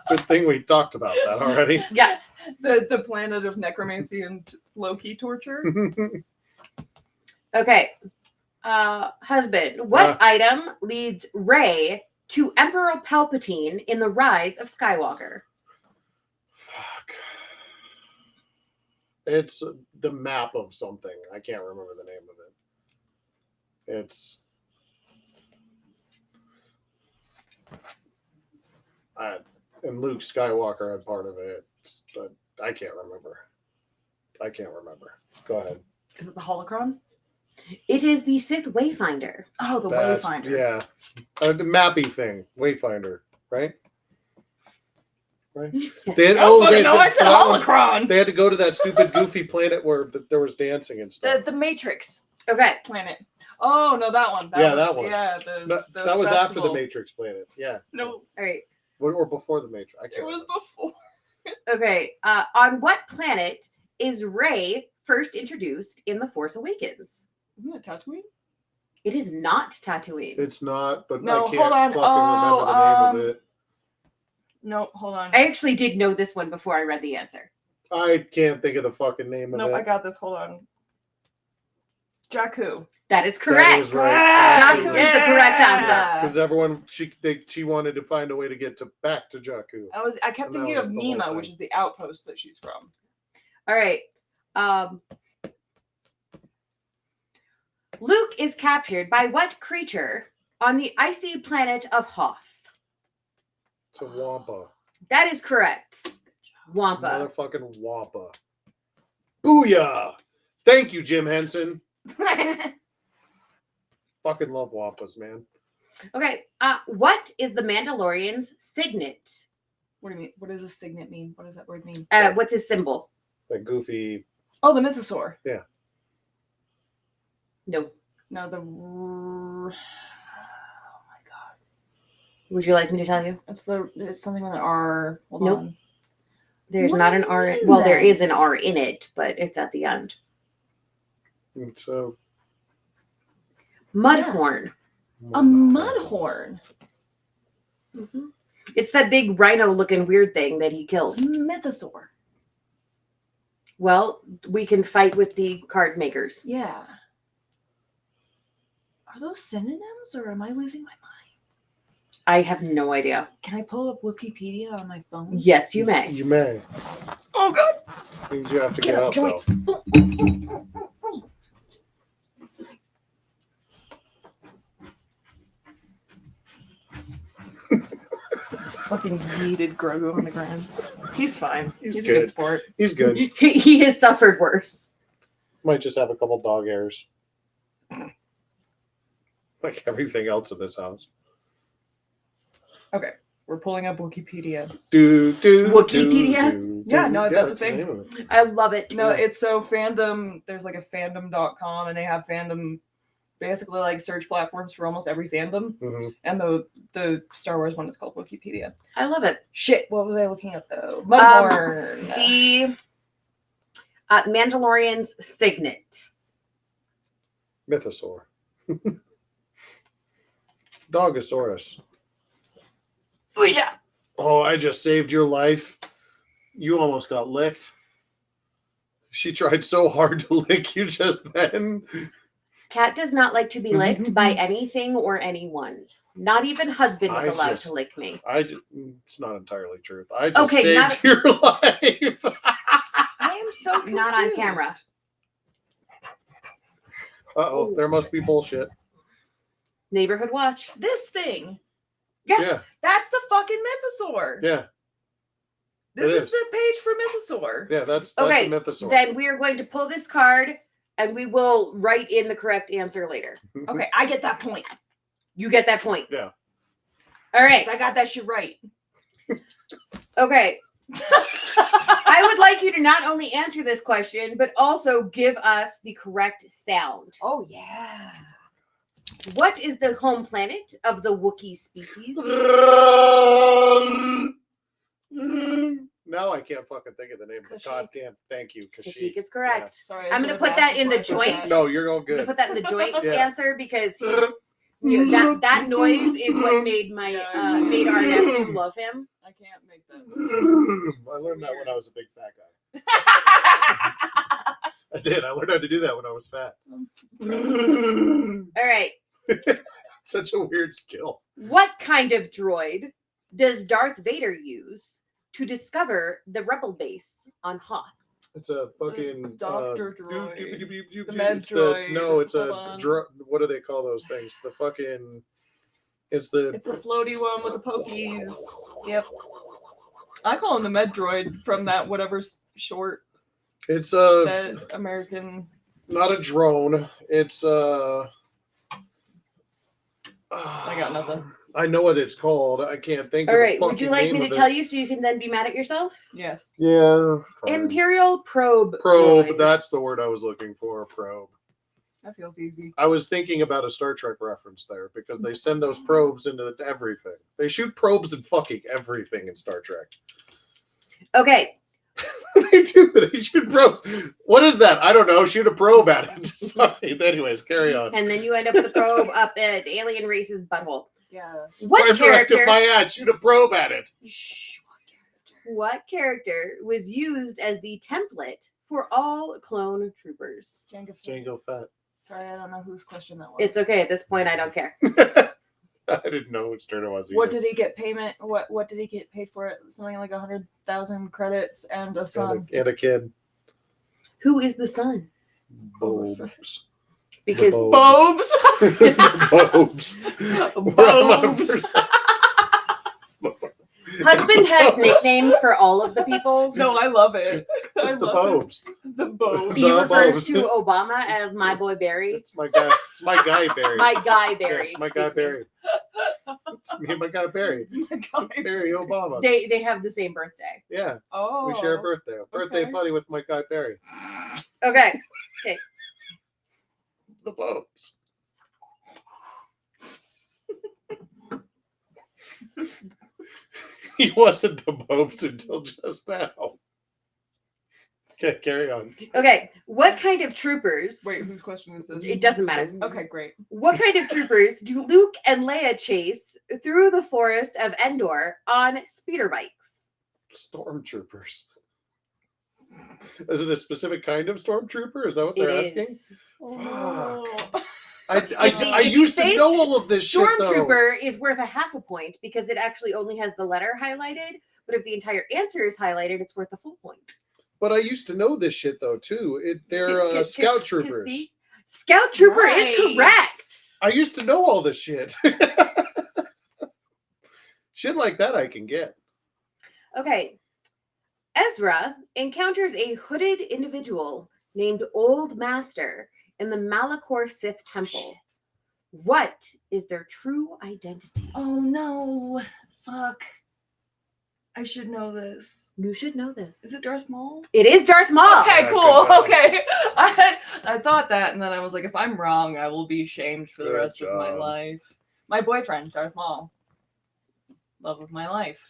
Good thing we talked about that already. Yeah. The planet of necromancy and low-key torture. Okay. Husband, what item leads Rey to Emperor Palpatine in The Rise of Skywalker? Fuck. It's the map of something. I can't remember the name of it. It's. And Luke Skywalker had part of it, but I can't remember. Go ahead. Is it the holocron? It is the Sith Wayfinder. Oh, the That's- Wayfinder. Yeah. The mappy thing. Wayfinder, right? Right? They had, I don't fucking know. I said holocron. They had to go to that stupid goofy planet where there was dancing and stuff. The Matrix Okay. planet. Oh no, that one. That one. Yeah, that was after the festival. Matrix planets. Yeah. No, All right. Or before the Matrix. I can't it was remember. before. Okay. On what planet is Rey first introduced in The Force Awakens? Isn't it Tatooine? It is not Tatooine. It's not, but No, I can't hold on. fucking remember the name of it. No, hold on. I actually did know this one before I read the answer. I can't think of the fucking name of Nope, it. I got this. Hold on. That Jakku. is That is correct. right. Jakku is the correct answer. Because everyone, she wanted to find a way to get back to Jakku. I kept And that thinking was of the whole Nima, thing. which is the outpost that she's from. All right. Luke is captured by what creature on the icy planet of Hoth? It's a Wampa. That is correct. Wampa. Motherfucking Wampa. Booyah! Thank you, Jim Henson. Fucking love Wampas, man. Okay. What is the Mandalorian's signet? What do you mean? What does a signet mean? What does that word mean? What's his symbol? That goofy. Oh, the mythosaur. No. No, the. Oh my god. Would you like me to tell you? It's something with an R. Hold Nope. on. There's What not do an you R. mean Well, there then? is an R in it, but it's at the end. So. Mudhorn. A mudhorn. Mhm. It's that big rhino-looking weird thing that he It's kills. a mythosaur. Well, we can fight with the card makers. Yeah. Are those synonyms, or am I losing my mind? I have no idea. Can I pull up Wikipedia on my phone? Yes, you may. You may. Oh god! Means you have to Get get up, up, though. joints. Fucking yeeted Grogu on the ground. He's fine. He's He's a good. good sport. He's good. He has suffered worse. Might just have a couple dog hairs. Like everything else in this house. We're pulling up Wikipedia. Wikipedia? Yeah, no, that's the the thing. name of it. I love it. No, it's so fandom. There's like a fandom.com, and they have fandom, basically like search platforms for almost every fandom. Mhm. And the Star Wars one is called Wikipedia. I love it. Shit, what was I looking at though? Mudhorn. The Mandalorian's signet. Mythosaur. Dogosaurus. Ouija. Oh, I just saved your life. You almost got licked. She tried so hard to lick you just then. Cat does not like to be licked by anything or anyone. Not even husband is allowed to lick me. It's not entirely true. I just Okay, saved your life. I am so confused. Not on camera. Uh-oh, there must be bullshit. Neighborhood watch. This thing. Yeah. That's the fucking mythosaur. Yeah. This It is is. the page for mythosaur. Yeah, that's Okay, a mythosaur. then we are going to pull this card and we will write in the correct answer later. Okay, I get that point. You get that point. Yeah. All right. 'Cause I got that shit right. Okay. I would like you to not only answer this question, but also give us the correct sound. Oh, yeah. What is the home planet of the Wookiee species? Now I can't fucking think of the name of the Kashyyyk. goddamn. Thank you, Kashyyyk Kashyyyk. is correct. Sorry. I'm going to put that in the joint. No, you're all I'm going to good. put that in the joint Yeah. answer because that noise is what made made our nephew love him. I can't make that. I learned that when I was a big fat guy. I did. I learned how to do that when I was fat. All right. Such a weird skill. What kind of droid does Darth Vader use to discover the rebel base on Hoth? It's a fucking Doctor droid. The med droid. No, it's Hold a on. what do they call those things? The fucking. It's the. It's a floaty one with the pokies. Yep. I call him the med droid from that whatever's short. It's a That American. not a drone. It's I got nothing. I know what it's called. I can't think. All of right. the Would you fucking like me name to of tell it. you so you can then be mad at yourself? Yes. Yeah. fine. Imperial probe. Probe. droid. That's the word I was looking for. Probe. That feels easy. I was thinking about a Star Trek reference there because they send those probes into everything. They shoot probes in fucking everything in Star Trek. Okay. They do. They shoot probes. What is that? I don't know. Shoot a probe at it. Sorry. Anyways, carry on. And then you end up with a probe up at alien race's butthole. Yeah. What Prime directive character? my ass. Shoot a probe at it. Shh. What character was used as the template for all clone troopers? Django Fett. Sorry, I don't know whose question that was. It's okay at this point. I don't care. I didn't know which turn it was. What either. did he get payment? What did he get paid for it? Something like 100,000 credits and a son. And a kid. Who is the son? Bobes. Because Bobes. Bobes. Bobes. Where am I Bobes. first? husband has nicknames for all of the peoples. No, I love it. It's I the love Bobes. it. The Bobes. He The refers Bobes. to Obama as my boy Barry. It's my guy. It's my guy Barry. My guy Yeah, Barry. it's my guy excuse me. Barry. It's me and my guy Barry. My God. Barry Obama. They have the same birthday. Yeah, Oh. we share a birthday. A birthday okay. buddy with my guy Barry. Okay. The Bobes. He wasn't the Bobes until just now. Okay, carry on. Okay. What kind of troopers? Wait, whose question is this? It doesn't matter. Okay, great. What kind of troopers do Luke and Leia chase through the forest of Endor on speeder bikes? Stormtroopers. Is it a specific kind of stormtrooper? Is that what they're It asking? is. I If you used to say know all of this shit though. Stormtrooper is worth a half a point because it actually only has the letter highlighted. But if the entire answer is highlighted, it's worth a full point. But I used to know this shit though too. They're scout troopers. See? Scout trooper is Nice. correct. I used to know all this shit. Shit like that I can get. Okay. Ezra encounters a hooded individual named Old Master in the Malachor Sith Temple. What is their true identity? Oh no. Fuck. I should know this. You should know this. Is it Darth Maul? It is Darth Maul. Okay, Yeah, cool. good job. Okay. I thought that, and then I was like, if I'm wrong, I will be shamed for the Good rest of my job. life. My boyfriend, Darth Maul. Love of my life.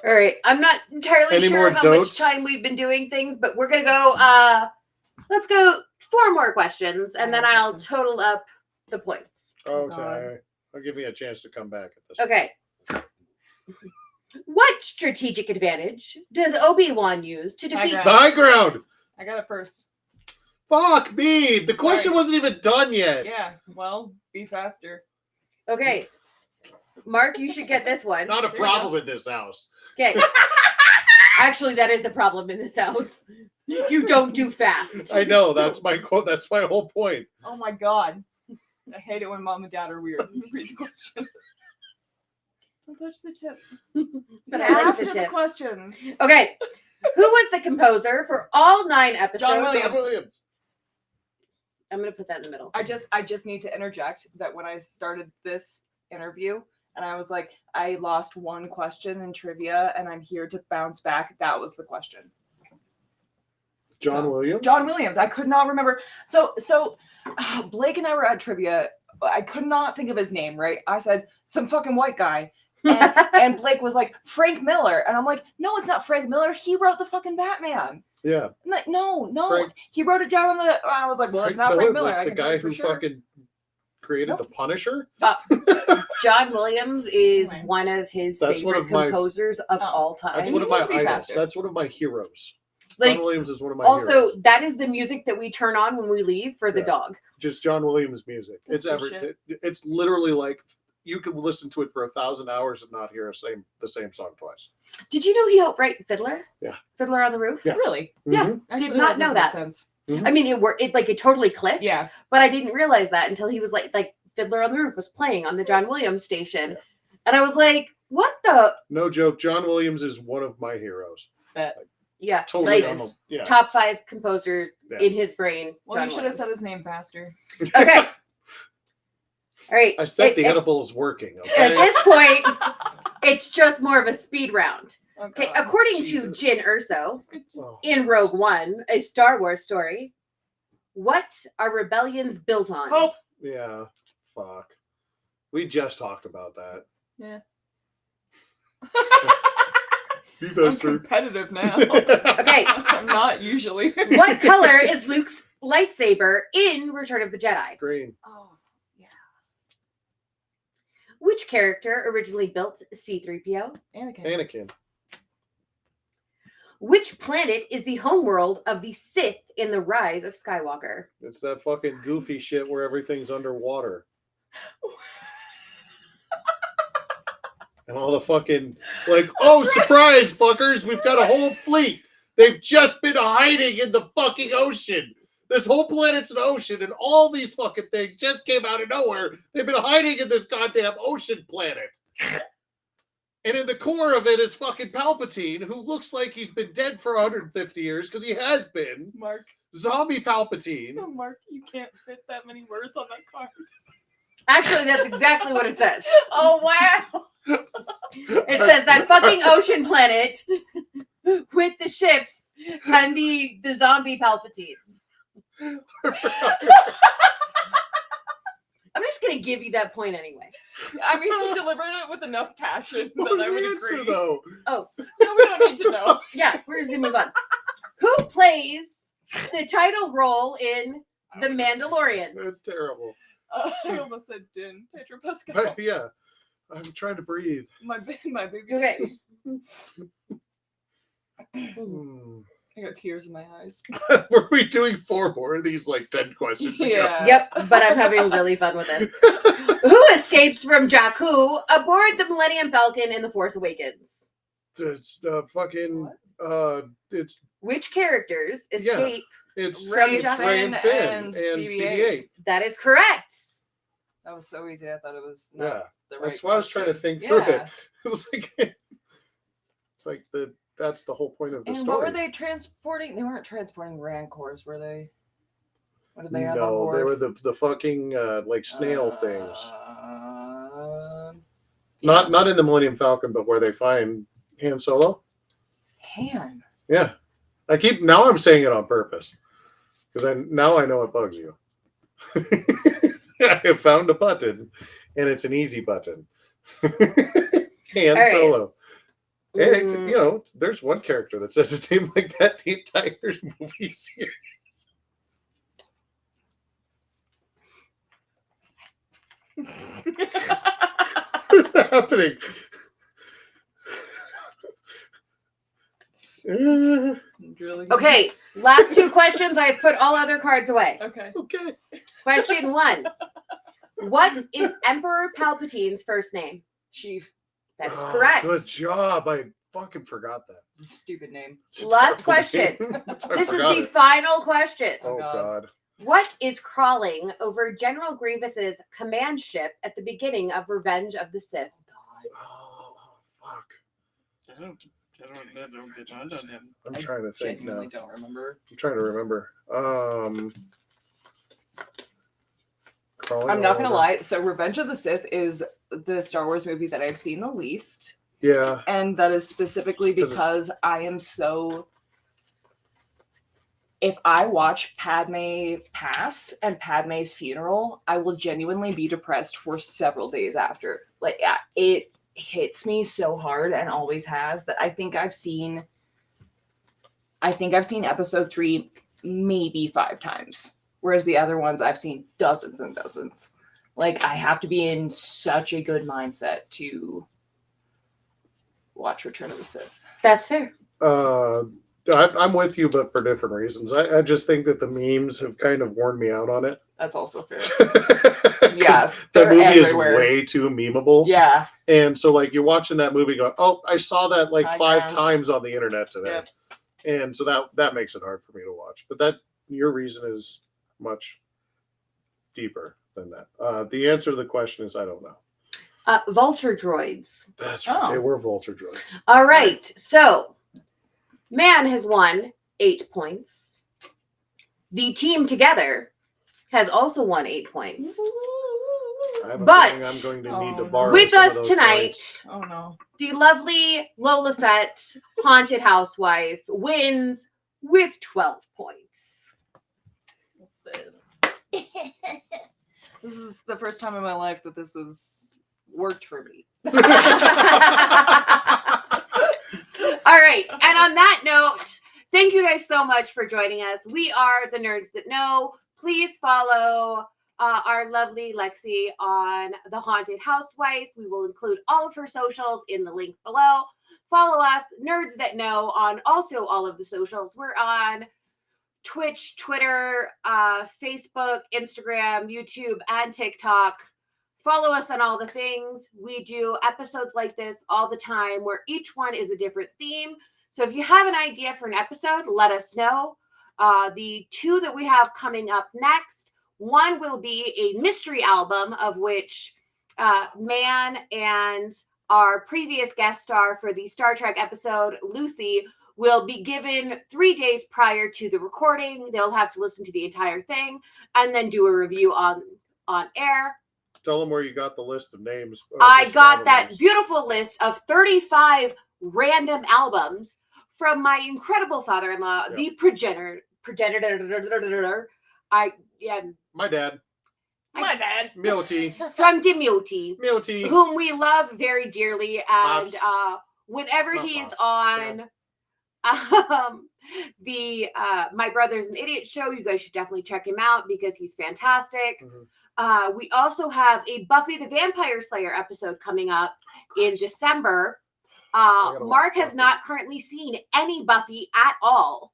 All right. I'm not entirely Any sure more how dotes? much time we've been doing things, but we're gonna go. Let's go 4 more questions, and then I'll total up the points. Oh, God. I'll give me a chance to come back at this. Okay. What strategic advantage does Obi-Wan use to defeat? ground. The high ground. I got it first. Fuck me. The question Sorry. wasn't even done yet. Yeah, well, be faster. Okay, Mark, you should get this one. Not a There you problem in this house. Okay. Actually, that is a problem in this house. You don't do fast. I know. That's my quote. That's my whole point. Oh my god. I hate it when mom and dad are weird. Read the question. Don't touch the tip. But I like After the tip. questions. Okay. Who was the composer for all 9 episodes? John John Williams. I'm going to put that in the middle. I just need to interject that when I started this interview and I was like, I lost one question in trivia and I'm here to bounce back, that was the question. John So, Williams. John Williams. I could not remember. So Blake and I were at trivia. I could not think of his name, right? I said, some fucking white guy. And Blake was like, Frank Miller. And I'm like, no, it's not Frank Miller. He wrote the fucking Batman. Yeah. I'm like, no. Frank- He wrote it down on the. I was like, well, it's not Frank Miller. like I the can tell guy you for who sure. fucking created Nope. the Punisher. John Williams is Anyway. one of his That's one favorite of my- composers of Oh. all time. That's And one he of my needs to be idols. faster. That's one of my heroes. Like, John Williams is one of my also, heroes. that is the music that we turn on when we leave for the Yeah. dog. Just John Williams music. It's That's good every. It's literally like you could listen to it for 1,000 hours and not hear the same song twice. Did you know he helped write Fiddler? Yeah. Fiddler on the Roof? Yeah. Really? Yeah. Mhm. Actually, Did not that know does make that. sense. I mean, it totally clicks. Yeah. But I didn't realize that until he was like Fiddler on the Roof was playing on the John Williams station. Yeah. And I was like, what the? No joke. John Williams is one of my heroes. Yeah. Totally. Like, Yeah. top 5 composers Yeah. in his brain. Well, John you should have said Williams. his name faster. Okay. All right. I said the At- edible is working. At Okay. this point, it's just more of a speed round. Oh, Okay. God. According Jesus. to Jin Urso Oh. in Rogue One, a Star Wars story, what are rebellions built on? Hope. Yeah. Fuck. We just talked about that. Yeah. Be I'm faster. competitive now. Okay. I'm not usually. What color is Luke's lightsaber in Return of the Jedi? Green. Oh, yeah. Which character originally built C-3PO? Anakin. Anakin. Which planet is the homeworld of the Sith in The Rise of Skywalker? It's that fucking goofy shit where everything's underwater. And all the fucking, like, oh, surprise, fuckers, we've got a whole fleet. They've just been hiding in the fucking ocean. This whole planet's an ocean, and all these fucking things just came out of nowhere. They've been hiding in this goddamn ocean planet. And in the core of it is fucking Palpatine, who looks like he's been dead for 150 years, because he has been. Mark. Zombie Palpatine. Oh, Mark, you can't fit that many words on that card. Actually, that's exactly what it says. Oh, wow. It says that fucking ocean planet with the ships and the zombie Palpatine. I'm just gonna give you that point anyway. I mean, he delivered it with enough passion What that was I the would answer, agree. though? No, we don't need to know. Yeah, we're just gonna move on. Who plays the title role in The Mandalorian? That's terrible. I almost said Din. Pedro Pascal. But, yeah, I'm trying to breathe. My baby. Okay. Hmm. I got tears in my eyes. Were we doing 4 more of these, like 10 questions ago? Yeah. Yep, but I'm having really fun with this. Who escapes from Jakku aboard the Millennium Falcon in The Force Awakens? It's fucking it's Which characters escape? it's Ray it's Finn Ray and Finn and and BB-8. BB-8. That is correct. That was so easy. I thought it was not Yeah, the right that's why I was trying to question. think through Yeah. it. It's like that's the whole point of the And story. what were they transporting? They weren't transporting Rancors, were they? What did they have on No, board? they were the fucking like snail things. Not in the Millennium Falcon, but where they find Han Solo. Han. Yeah, now I'm saying it on purpose because I know it bugs you. I have found a button, and it's an easy button. Han right. Solo. And it's, Mm. there's one character that says his name like that the entire movie series. What is happening? Really? Okay, last two questions. I've put all other cards away. Okay. Okay. Question 1. What is Emperor Palpatine's first name? Chief. That is correct. Good job. I fucking forgot that. Stupid name. It's a Last terrible question. name. I This is forgot the it. final question. Oh, God. God. What is crawling over General Grievous's command ship at the beginning of Revenge of the Sith? Oh, fuck. I'm I trying to think now. Genuinely don't remember. I'm trying to remember. Crawling I'm not all gonna over. lie. So, Revenge of the Sith is the Star Wars movie that I've seen the least, Yeah. and that is specifically 'Cause it's- because I am so. If I watch Padme pass and Padme's funeral, I will genuinely be depressed for several days after. Like, it hits me so hard and always has that I think I've seen episode 3 maybe 5 times, whereas the other ones I've seen dozens and dozens. Like, I have to be in such a good mindset to watch Return of the Sith. That's fair. I'm with you, but for different reasons. I just think that the memes have kind of worn me out on it. That's also fair. 'Cause Yeah, the they're movie everywhere. is way too memeable. Yeah. And so, like, you're watching that movie going, oh, I saw that like Hi, 5 Grams. times on the internet today. Yep. And so that makes it hard for me to watch. But your reason is much deeper than that. The answer to the question is I don't know. Vulture droids. That's right. Oh. They were vulture droids. All right. So, man has won 8 points. The team together has also won 8 points. I have a But- feeling I'm going to need to Oh, borrow With some of us those tonight, points. Oh no. the lovely Lola Fett, Haunted Housewife, wins with 12 points. This is the first time in my life that this has worked for me. All right. And on that note, thank you guys so much for joining us. We are the Nerds That Know. Please follow our lovely Lexi on the Haunted Housewife. We will include all of her socials in the link below. Follow us, Nerds That Know, on also all of the socials. We're on Twitch, Twitter, Facebook, Instagram, YouTube, and TikTok. Follow us on all the things. We do episodes like this all the time where each one is a different theme. So if you have an idea for an episode, let us know. The 2 that we have coming up next, one will be a mystery album of which Man and our previous guest star for the Star Trek episode, Lucy, will be given 3 days prior to the recording. They'll have to listen to the entire thing and then do a review on air. Tell them where you got the list of names. I just got random that names. beautiful list of 35 random albums from my incredible father-in-law, Yeah. the progenitor. My dad, My dad. Milty, From Dimyoti, Milty. whom we love very dearly, and Pops. whenever Not he's Pops, on the My Brother's an Idiot show, you guys should definitely check him out because he's fantastic. Mhm. We also have a Buffy the Vampire Slayer episode coming up in December. gotta Mark watch has Buffy. not currently seen any Buffy at all,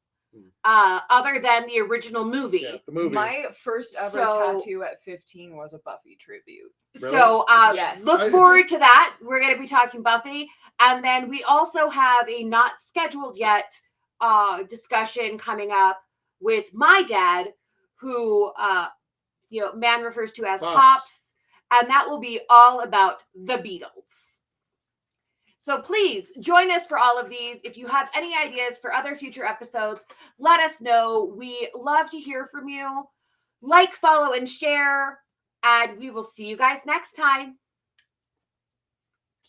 other than the original movie. Yeah, the movie. My first ever So- tattoo at 15 was a Buffy tribute. Really? So Yes. look forward to that. We're going to be talking Buffy. And then we also have a not scheduled yet discussion coming up with my dad, who man refers to as Pops. And that will be all about the Beatles. So please join us for all of these. If you have any ideas for other future episodes, let us know. We love to hear from you. Like, follow, and share. And we will see you guys next time.